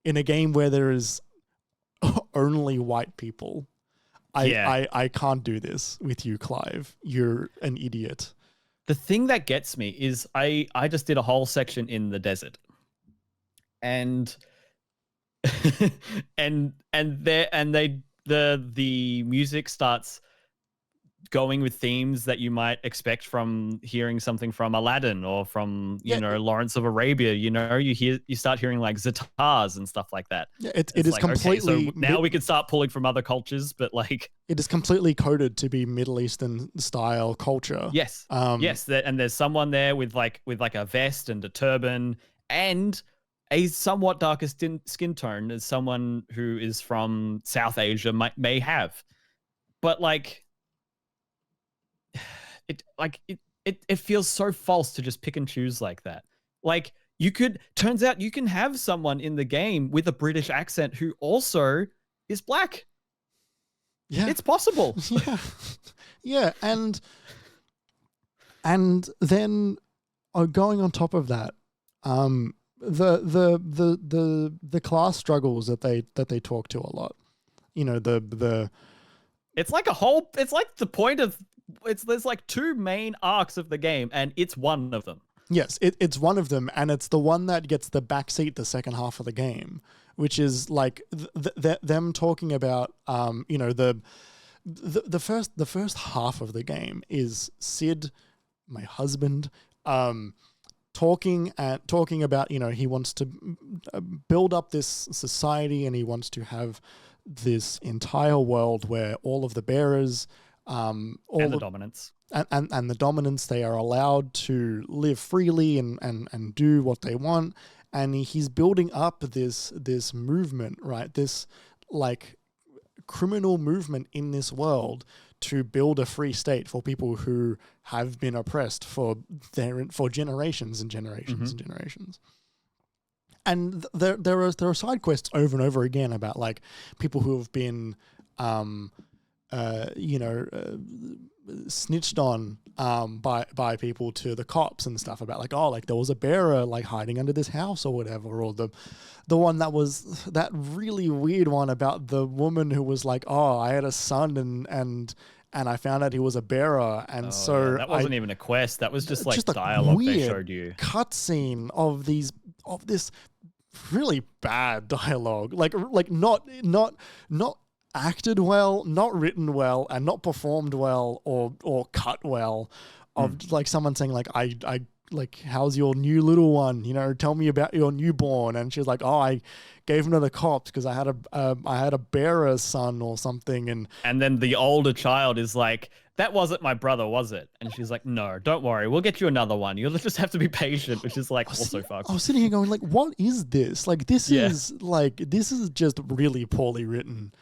In a game where there is only white people, I can't do this with you, Clive. You're an idiot. The thing that gets me is I just did a whole section in the desert, and the music starts going with themes that you might expect from hearing something from Aladdin or from you know, Lawrence of Arabia. You know, you start hearing like zitars and stuff like that. Yeah, it is like, completely. Okay, so now we can start pulling from other cultures, but like, it is completely coded to be Middle Eastern style culture. Yes, yes, and there's someone there with like a vest and a turban and a somewhat darker skin tone as someone who is from South Asia may have, but like. It feels so false to just pick and choose like that. Like, turns out you can have someone in the game with a British accent who also is black. Yeah. It's possible. Yeah. And then going on top of that, the class struggles that they talk to a lot. You know, it's like the point of there's like two main arcs of the game, and it's one of them. Yes, it's one of them, and it's the one that gets the backseat the second half of the game, which is like them talking about you know, the first half of the game is Sid, my husband, talking about, you know, he wants to build up this society, and he wants to have this entire world where all of the bearers And the dominance. And the dominance, they are allowed to live freely and do what they want. And he's building up this movement, right? This like criminal movement in this world to build a free state for people who have been oppressed for generations and generations and generations. And there are side quests over and over again about like people who have been snitched on by people to the cops and stuff about like, oh, like there was a bearer like hiding under this house or whatever, or the one that was that really weird one about the woman who was like, oh, I had a son and I found out he was a bearer, and that wasn't even a quest. That was just like dialogue they showed you. Cutscene of this really bad dialogue, like not acted well, not written well, and not performed well or cut well. Of like someone saying like, I like, how's your new little one? You know, tell me about your newborn. And she's like, oh, I gave him to the cops because I had a bearer's son or something. And then the older child is like, that wasn't my brother, was it? And she's like, no, don't worry, we'll get you another one. You'll just have to be patient, which is like also fucked. I was sitting here going like, what is this? Like this is just really poorly written.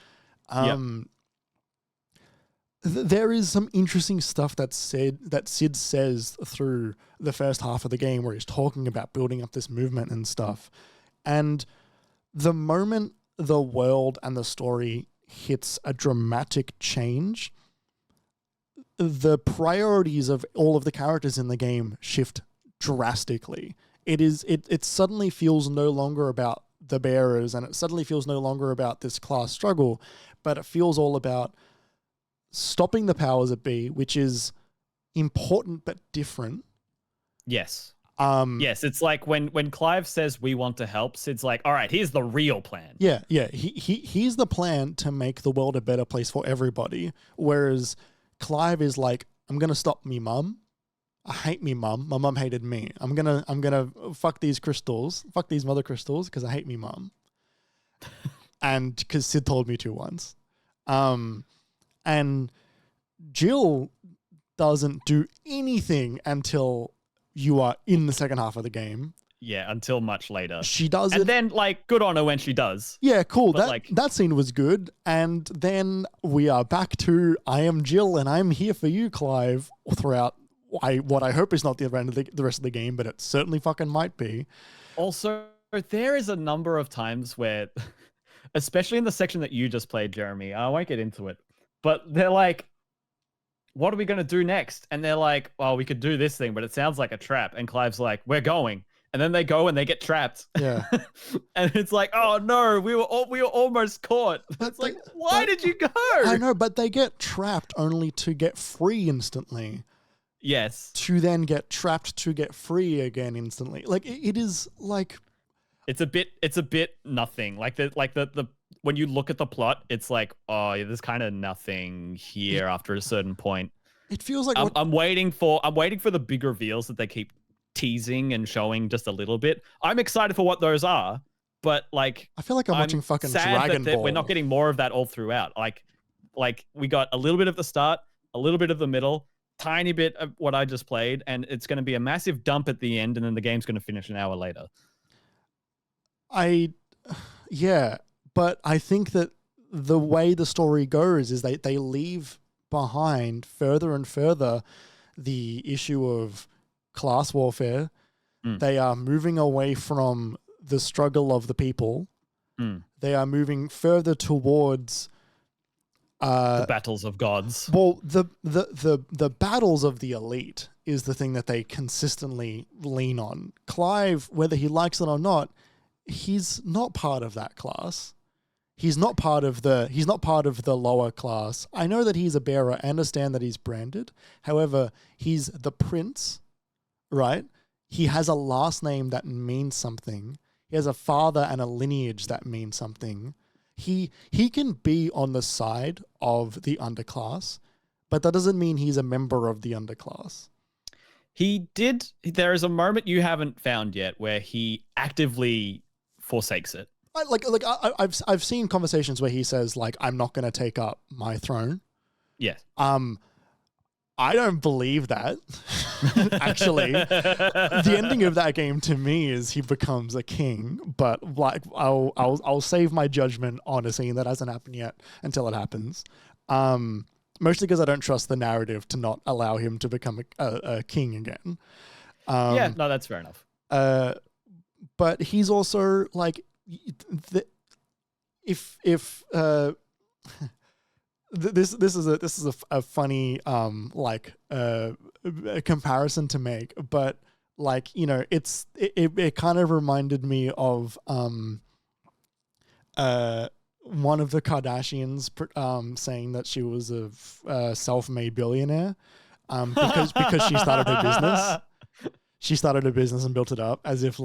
There is some interesting stuff that Sid says through the first half of the game where he's talking about building up this movement and stuff. And the moment the world and the story hits a dramatic change, the priorities of all of the characters in the game shift drastically. It suddenly feels no longer about the bearers, and it suddenly feels no longer about this class struggle, but it feels all about stopping the powers that be, which is important but different. Yes. Yes, it's like when Clive says we want to help, Sid's like, all right, here's the real plan. Yeah. He's the plan to make the world a better place for everybody. Whereas Clive is like, I'm gonna stop me mum. I hate me mum. My mum hated me. I'm gonna fuck these crystals, fuck these mother crystals, because I hate me mum. And because Sid told me to once. And Jill doesn't do anything until you are in the second half of the game. Yeah, until much later. She does it. And then, like, good on her when she does. Yeah, cool. That scene was good. And then we are back to, I am Jill and I'm here for you, Clive, throughout what I hope is not the rest of the game, but it certainly fucking might be. Also, there is a number of times where, especially in the section that you just played, Jeremy, I won't get into it, but they're like, what are we going to do next? And they're like, well, we could do this thing, but it sounds like a trap. And Clive's like, we're going. And then they go and they get trapped. Yeah. And it's like, oh no, we were almost caught. It's like, why did you go? I know, but they get trapped only to get free instantly. Yes. To then get trapped to get free again instantly. Like it is like, it's a bit nothing. Like the when you look at the plot, it's like, oh, there's kind of nothing here after a certain point. It feels like I'm waiting for the big reveals that they keep teasing and showing just a little bit. I'm excited for what those are, but like, I feel like I'm watching fucking Dragon Ball. We're not getting more of that all throughout. Like we got a little bit of the start, a little bit of the middle, tiny bit of what I just played, and it's going to be a massive dump at the end, and then the game's going to finish an hour later. But I think that the way the story goes is they leave behind further and further the issue of class warfare. They are moving away from the struggle of the people. They are moving further towards the battles of gods. Well, the battles of the elite is the thing that they consistently lean on. Clive, whether he likes it or not, he's not part of that class. He's not part of the lower class. I know that he's a bearer. I understand that he's branded. However, he's the prince, right? He has a last name that means something. He has a father and a lineage that means something. He can be on the side of the underclass, but that doesn't mean he's a member of the underclass. There is a moment you haven't found yet where he actively forsakes it. I've seen conversations where he says like, I'm not going to take up my throne, Yes. I don't believe that. Actually, the ending of that game to me is he becomes a king. But like, I'll save my judgment on a scene that hasn't happened yet until it happens. Mostly because I don't trust the narrative to not allow him to become a king again. Yeah, no, that's fair enough. But he's also like, if this is a funny a comparison to make, but like, you know, it kind of reminded me of one of the Kardashians saying that she was a self-made billionaire because she started her business. She started a business and built it up as if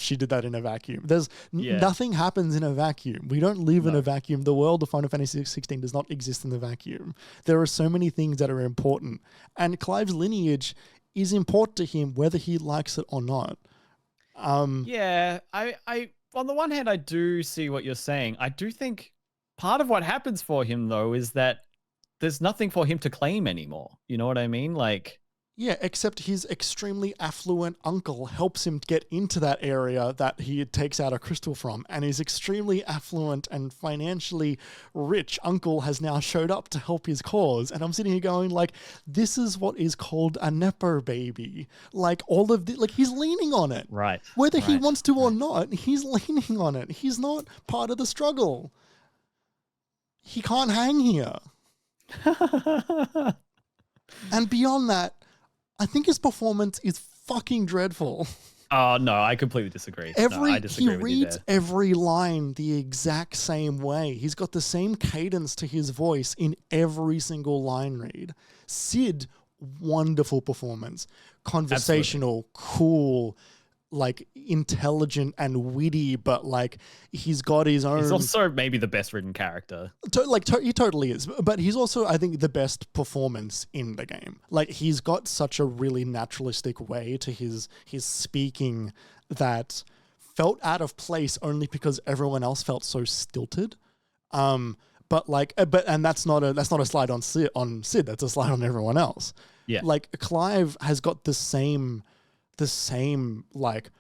she did that in a vacuum. Nothing happens in a vacuum. We don't live in a vacuum. The world of Final Fantasy XVI does not exist in the vacuum. There are so many things that are important, and Clive's lineage is important to him whether he likes it or not. Yeah, I on the one hand, I do see what you're saying. I do think part of what happens for him though is that there's nothing for him to claim anymore. You know what I mean? Like. Yeah, except his extremely affluent uncle helps him get into that area that he takes out a crystal from, and his extremely affluent and financially rich uncle has now showed up to help his cause. And I'm sitting here going, like, this is what is called a Nepo baby. Like, all of the, like, he's leaning on it. Right. Whether he wants to or not, he's leaning on it. He's not part of the struggle. He can't hang here. And beyond that, I think his performance is fucking dreadful. Oh, no, I completely disagree. I disagree he reads every line the exact same way. He's got the same cadence to his voice in every single line read. Sid, wonderful performance. Conversational, cool, like intelligent and witty, but like he's got his own. He's also maybe the best written character. He totally is, but he's also, I think, the best performance in the game. Like, he's got such a really naturalistic way to his speaking that felt out of place only because everyone else felt so stilted. And that's not a slide on Sid. That's a slide on everyone else. Yeah, like Clive has got the same like,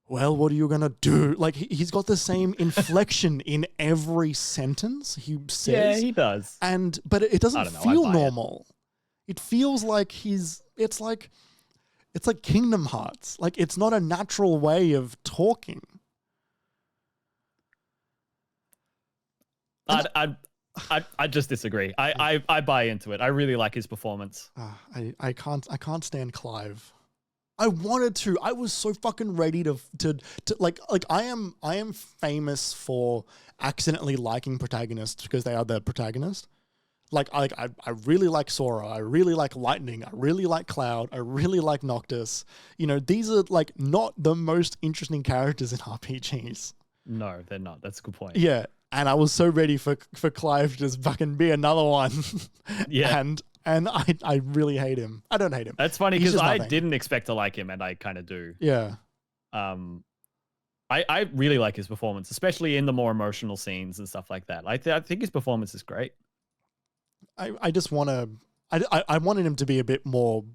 well, what are you gonna do? Like, he's got the same inflection in every sentence he says. Yeah, he does. But it doesn't feel normal. It feels like it's like Kingdom Hearts. Like, it's not a natural way of talking. I just disagree. I buy into it. I really like his performance. I can't stand Clive. I wanted to. I was so fucking ready to like I am famous for accidentally liking protagonists because they are the protagonist. Like I really like Sora. I really like Lightning. I really like Cloud. I really like Noctis. You know, these are like not the most interesting characters in RPGs. No, they're not. That's a good point. Yeah. And I was so ready for Clive to just fucking be another one. Yeah. And I really hate him. I don't hate him. That's funny because I didn't expect to like him, and I kind of do. Yeah. I really like his performance, especially in the more emotional scenes and stuff like that. I think his performance is great. I just want to. I wanted him to be a bit more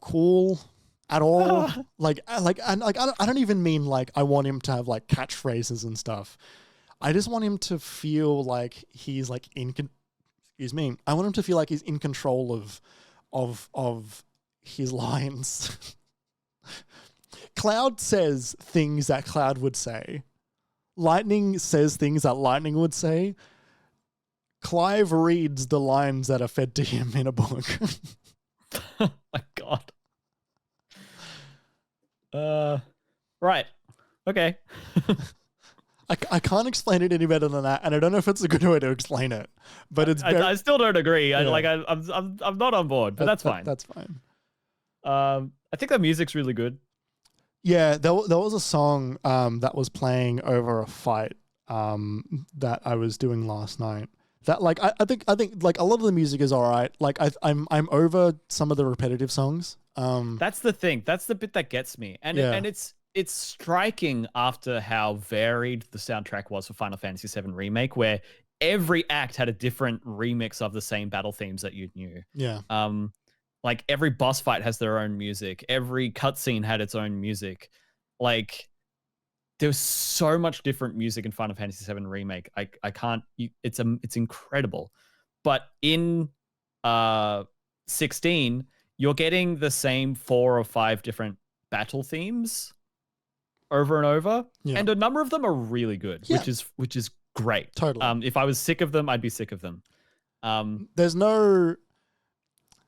cool. At all, I don't even mean like I want him to have like catchphrases and stuff. I just want him to feel like he's like I want him to feel like he's in control of his lines. Cloud says things that Cloud would say. Lightning says things that Lightning would say. Clive reads the lines that are fed to him in a book. Oh my God. Right. Okay. I can't explain it any better than that, and I don't know if it's a good way to explain it. But I still don't agree. Yeah. I'm not on board, but that's fine. That's fine. I think the music's really good. Yeah, there was a song that was playing over a fight that I was doing last night. That like I think like a lot of the music is all right. Like I'm over some of the repetitive songs. That's the thing. That's the bit that gets me. And it's striking after how varied the soundtrack was for Final Fantasy VII Remake, where every act had a different remix of the same battle themes that you knew. Yeah. Like every boss fight has their own music. Every cutscene had its own music. Like there's so much different music in Final Fantasy VII Remake. I can't. It's incredible. But in 16, you're getting the same 4 or 5 different battle themes over and over, and a number of them are really good, which is great. Totally. If I was sick of them, I'd be sick of them. There's no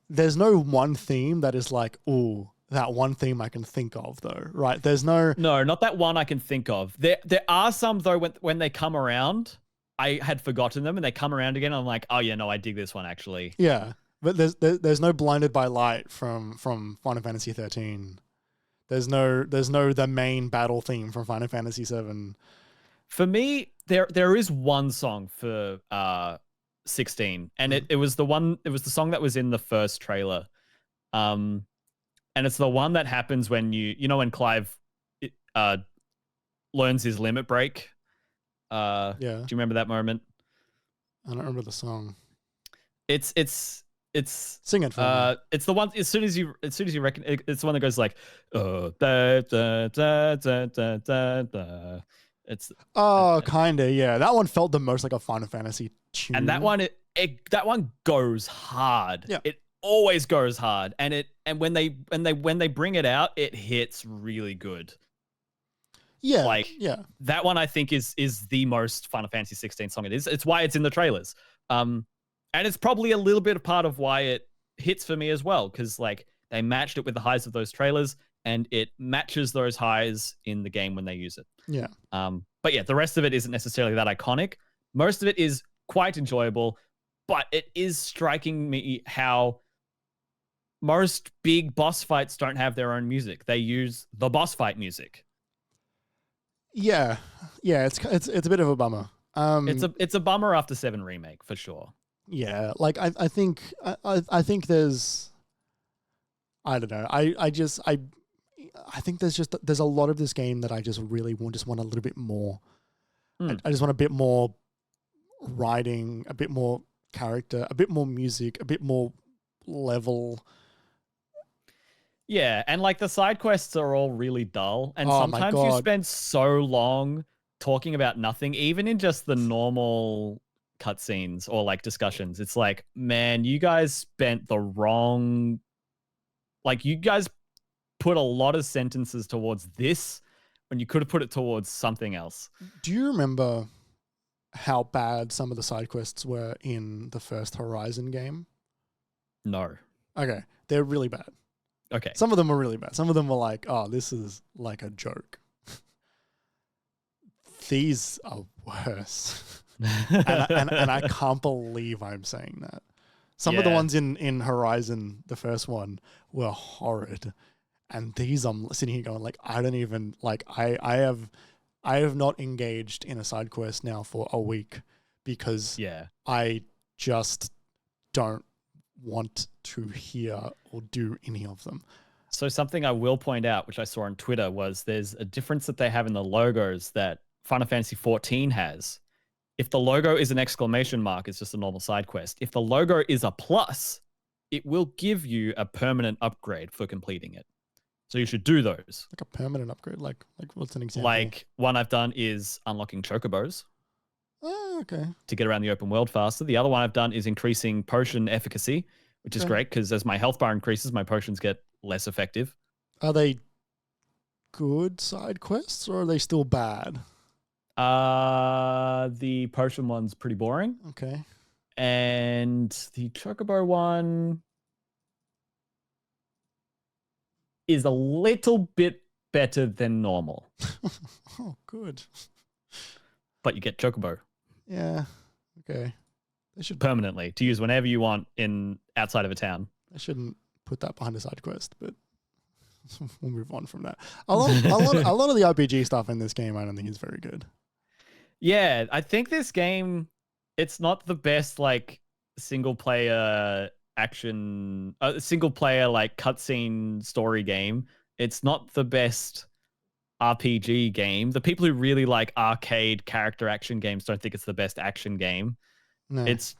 one theme that is like, ooh, that one theme I can think of though, right? There's no, not that one I can think of. There are some though when they come around, I had forgotten them and they come around again. I'm like, oh yeah, no, I dig this one actually. Yeah, but there's no Blinded by Light from Final Fantasy 13. There's no the main battle theme from Final Fantasy 7. For me, there is one song for 16, and it was the song that was in the first trailer. And it's the one that happens when when Clive learns his limit break. Yeah. Do you remember that moment? I don't remember the song. It's sing it for me. It's the one as soon as you reckon it's the one that goes like da, da, da, da, da, da, da. It's kinda, yeah. That one felt the most like a Final Fantasy tune. And that one that one goes hard. Yeah. It always goes hard. And when they bring it out, it hits really good. Yeah. Like that one I think is the most Final Fantasy 16 song it is. It's why it's in the trailers. And it's probably a little bit of part of why it hits for me as well, because like they matched it with the highs of those trailers, and it matches those highs in the game when they use it. Yeah. But yeah, the rest of it isn't necessarily that iconic. Most of it is quite enjoyable, but it is striking me how most big boss fights don't have their own music. They use the boss fight music. Yeah. It's a bit of a bummer. It's a bummer after 7 Remake for sure. Yeah, like I think there's, I don't know. I think there's a lot of this game that I just really want a little bit more. I just want a bit more writing, a bit more character, a bit more music, a bit more level. Yeah, and like the side quests are all really dull, and sometimes you spend so long talking about nothing, even in just the normal cutscenes or like discussions. It's like, man, you guys spent the wrong, like you guys put a lot of sentences towards this when you could have put it towards something else. Do you remember how bad some of the side quests were in the first Horizon game? No. Okay, they're really bad. Okay. Some of them were really bad. Some of them were like, oh, this is like a joke. These are worse. and I can't believe I'm saying that. Some of the ones in Horizon, the first one, were horrid. And these I'm sitting here going like, I don't even like I have not engaged in a side quest now for a week because I just don't want to hear or do any of them. So something I will point out, which I saw on Twitter, was there's a difference that they have in the logos that Final Fantasy XIV has. If the logo is an exclamation mark, it's just a normal side quest. If the logo is a plus, it will give you a permanent upgrade for completing it. So you should do those. Like a permanent upgrade? Like what's an example? Like one I've done is unlocking chocobos. Oh, okay. To get around the open world faster. The other one I've done is increasing potion efficacy, which is great because as my health bar increases, my potions get less effective. Are they good side quests or are they still bad? The potion one's pretty boring. Okay. And the chocobo one is a little bit better than normal. Oh, good. But you get chocobo. Yeah. Okay. They should permanently to use whenever you want in outside of a town. I shouldn't put that behind a side quest, but we'll move on from that. A lot of the RPG stuff in this game I don't think is very good. Yeah, I think this game, it's not the best like single player action, single player like cutscene story game. It's not the best RPG game. The people who really like arcade character action games don't think it's the best action game. No. It's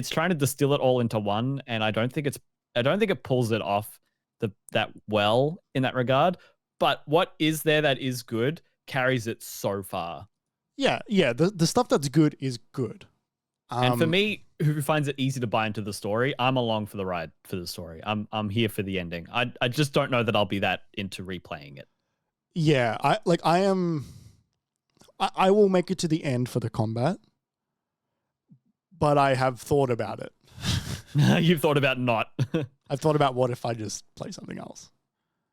trying to distill it all into one, and I don't think it pulls it off that well in that regard. But what is there that is good carries it so far. Yeah. The stuff that's good is good. And for me, who finds it easy to buy into the story, I'm along for the ride for the story. I'm here for the ending. I just don't know that I'll be that into replaying it. Yeah, I will make it to the end for the combat, but I have thought about it. You've thought about not. I've thought about what if I just play something else.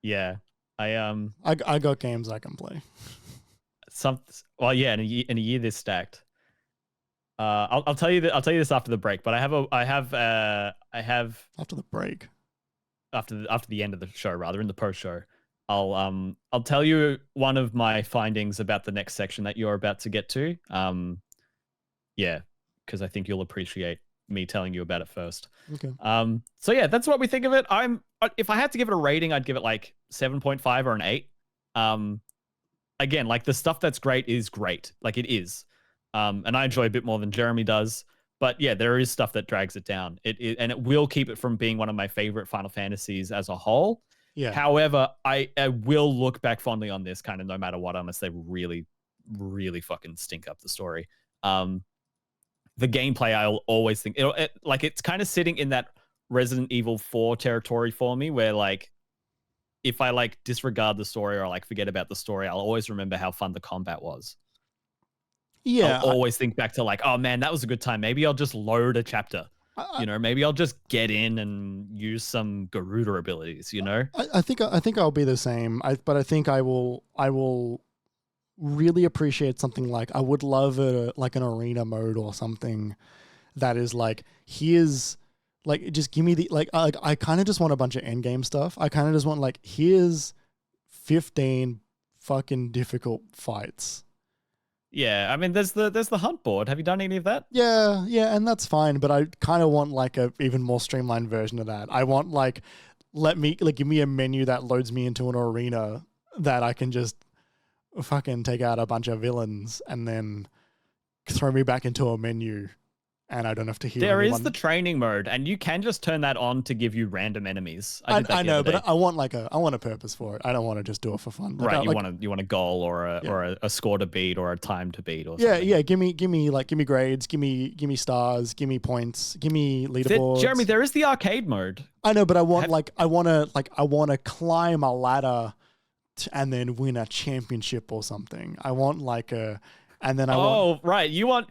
Yeah, I got games I can play. In a year this stacked. I'll tell you this after the break, but I have after the break, after the end of the show, rather, in the post show. I'll tell you one of my findings about the next section that you're about to get to. Yeah, because I think you'll appreciate me telling you about it first. Okay. So yeah, that's what we think of it. If I had to give it a rating, I'd give it like 7.5 or an 8. Again, like the stuff that's great is great, like it is. And I enjoy a bit more than Jeremy does. But yeah, there is stuff that drags it down. And it will keep it from being one of my favorite Final Fantasies as a whole. Yeah. However, I will look back fondly on this kind of no matter what, unless they really, really fucking stink up the story. The gameplay, I'll always think it's kind of sitting in that Resident Evil 4 territory for me, where like if I like disregard the story or like forget about the story, I'll always remember how fun the combat was. Yeah, I'll always think back to like, oh man, that was a good time. Maybe I'll just load a chapter. Maybe I'll just get in and use some Garuda abilities. I think I'll be the same. But I think I will really appreciate something like, I would love like an arena mode or something that is like, here's like, just give me the like I kind of just want a bunch of end game stuff. I kind of just want like, here's 15 fucking difficult fights. Yeah, I mean, there's the hunt board. Have you done any of that? Yeah, and that's fine. But I kind of want like a even more streamlined version of that. I want like, give me a menu that loads me into an arena that I can just fucking take out a bunch of villains and then throw me back into a menu, and I don't have to hear. There anyone. is the training mode, and you can just turn that on to give you random enemies. I know, but I want a purpose for it. I don't want to just do it for fun. Right, you want a goal or a score to beat or a time to beat or something. Yeah. Give me grades, give me stars, give me points, give me leaderboards. Jeremy, there is the arcade mode. I know, but I want I want to climb a ladder and then win a championship or something. I want right. You want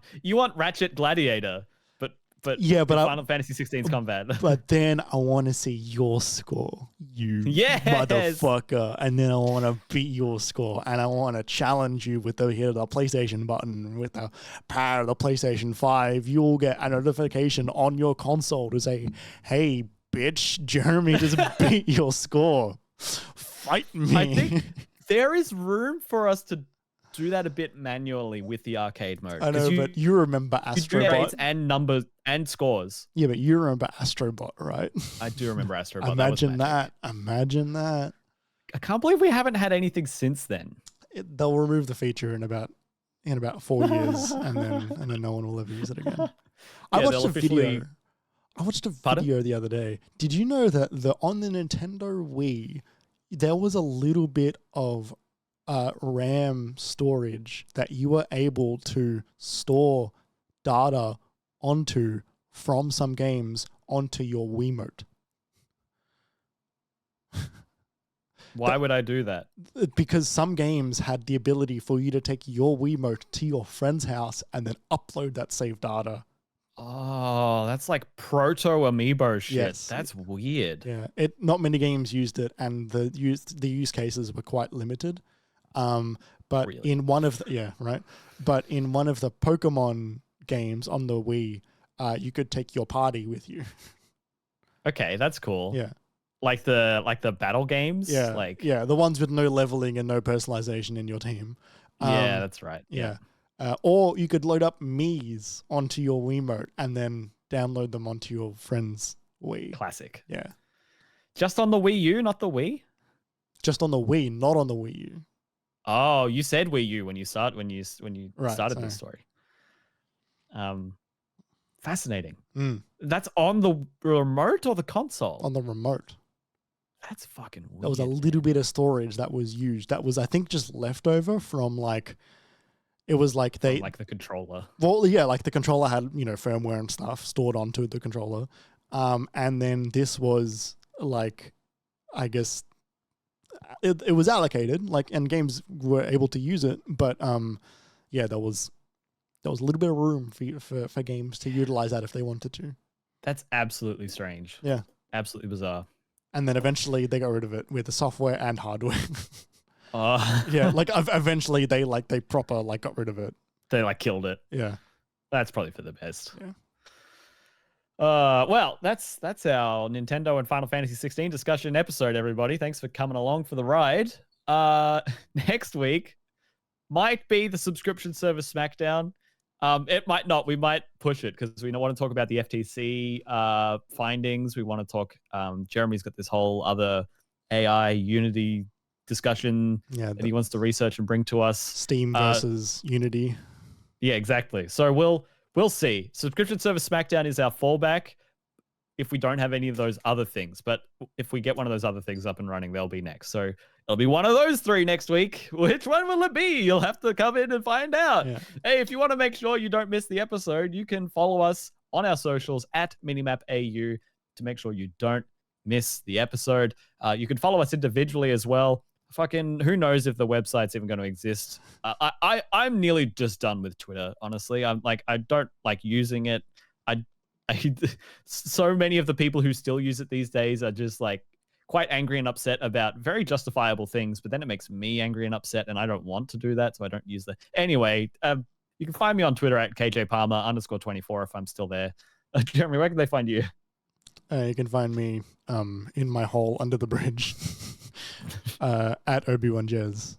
Ratchet Gladiator, but Final Fantasy 16's combat. But then I want to see your score, motherfucker, and then I want to beat your score, and I want to challenge you with the PlayStation button, with the power of the PlayStation 5. You'll get a notification on your console to say, "Hey, bitch, Jeremy just beat your score. Fight me." I think there is room for us to do that a bit manually with the arcade mode. I know, but you remember Astrobot and numbers and scores. Yeah, but you remember Astrobot, right? I do remember Astrobot. Imagine that. I can't believe we haven't had anything since then. They'll remove the feature in about 4 years, and then no one will ever use it again. I watched a video the other day. Did you know that on the Nintendo Wii, there was a little bit of RAM storage that you were able to store data onto from some games onto your Wiimote? Why would I do that? Because some games had the ability for you to take your Wiimote to your friend's house and then upload that saved data. Oh, that's like proto amiibo shit. Yes. That's weird. Yeah, not many games used it, and the use cases were quite limited. But really? in one of the Pokemon games on the Wii, you could take your party with you. Okay, that's cool. Yeah. Like the battle games? Yeah, the ones with no leveling and no personalization in your team. Yeah, that's right. Yeah. Or you could load up Mii's onto your Wiimote and then download them onto your friend's Wii. Classic. Yeah. Just on the Wii U, not the Wii? Just on the Wii, not on the Wii U. Oh, you said Wii U when you started Right, this story. Fascinating. Mm. That's on the remote or the console? On the remote. That's fucking weird. There was a little bit of storage that was used. That was, I think, just leftover from like, it was like they like the controller. Well, yeah, like the controller had, you know, firmware and stuff stored onto the controller. And then this was like, I guess it was allocated, like, and games were able to use it, but yeah, there was a little bit of room for games to utilize that if they wanted to. That's absolutely strange. Yeah. Absolutely bizarre. And then eventually they got rid of it with the software and hardware. Yeah, like eventually they proper like got rid of it. They like killed it. Yeah. That's probably for the best. Yeah. Well, that's our Nintendo and Final Fantasy 16 discussion episode, everybody. Thanks for coming along for the ride. Next week might be the subscription service SmackDown. It might not. We might push it because we don't want to talk about the FTC findings. We want to talk. Jeremy's got this whole other AI Unity discussion that he wants to research and bring to us. Steam versus Unity. Yeah, exactly. So we'll see. Subscription service SmackDown is our fallback if we don't have any of those other things. But if we get one of those other things up and running, they'll be next. So it'll be one of those three next week. Which one will it be? You'll have to come in and find out. Yeah. Hey, if you want to make sure you don't miss the episode, you can follow us on our socials at MiniMapAU to make sure you don't miss the episode. You can follow us individually as well. Fucking who knows if the website's even going to exist. I'm nearly just done with Twitter, honestly. I'm like, I don't like using it. So many of the people who still use it these days are just like quite angry and upset about very justifiable things, but then it makes me angry and upset, and I don't want to do that, so I don't use that. Anyway, you can find me on Twitter at KJPalmer_24 if I'm still there. Jeremy, where can they find you? You can find me in my hole under the bridge at Obi-Wan-Jez.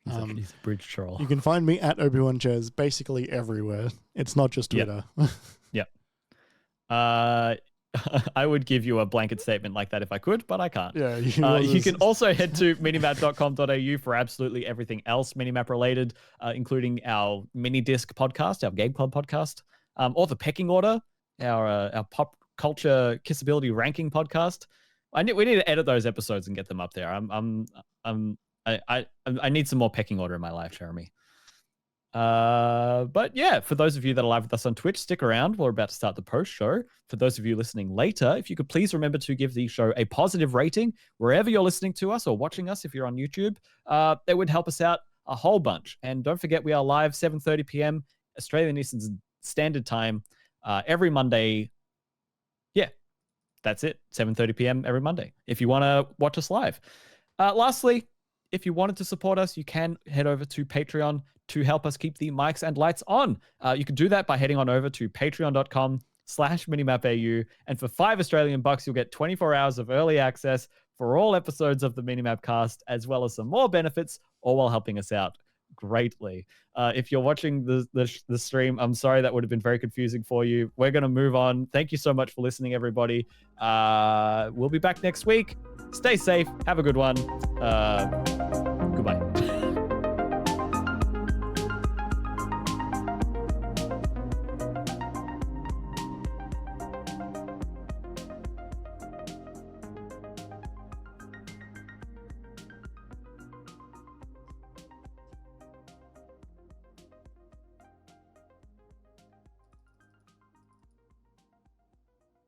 He's a bridge troll. You can find me at Obi-Wan-Jez basically everywhere. It's not just Twitter. Yep. I would give you a blanket statement like that if I could, but I can't. Yeah, you can also head to minimap.com.au for absolutely everything else Minimap related, including our mini disc podcast, our Game Club podcast, or the Pecking Order, our pop culture kissability ranking podcast. We need to edit those episodes and get them up there. I need some more pecking order in my life, Jeremy. But yeah, for those of you that are live with us on Twitch, stick around. We're about to start the post show. For those of you listening later, if you could please remember to give the show a positive rating wherever you're listening to us or watching us. If you're on YouTube, that would help us out a whole bunch. And don't forget, we are live 7:30 p.m. Australian Eastern Standard Time every Monday. Yeah, that's it. 7:30 p.m. every Monday. If you want to watch us live. Lastly, if you wanted to support us, you can head over to Patreon to help us keep the mics and lights on. You can do that by heading on over to patreon.com/minimapau. And for $5 Australian bucks, you'll get 24 hours of early access for all episodes of the MiniMapCast, as well as some more benefits, all while helping us out greatly. If you're watching the stream, I'm sorry that would have been very confusing for you. We're going to move on. Thank you so much for listening, everybody. We'll be back next week. Stay safe. Have a good one.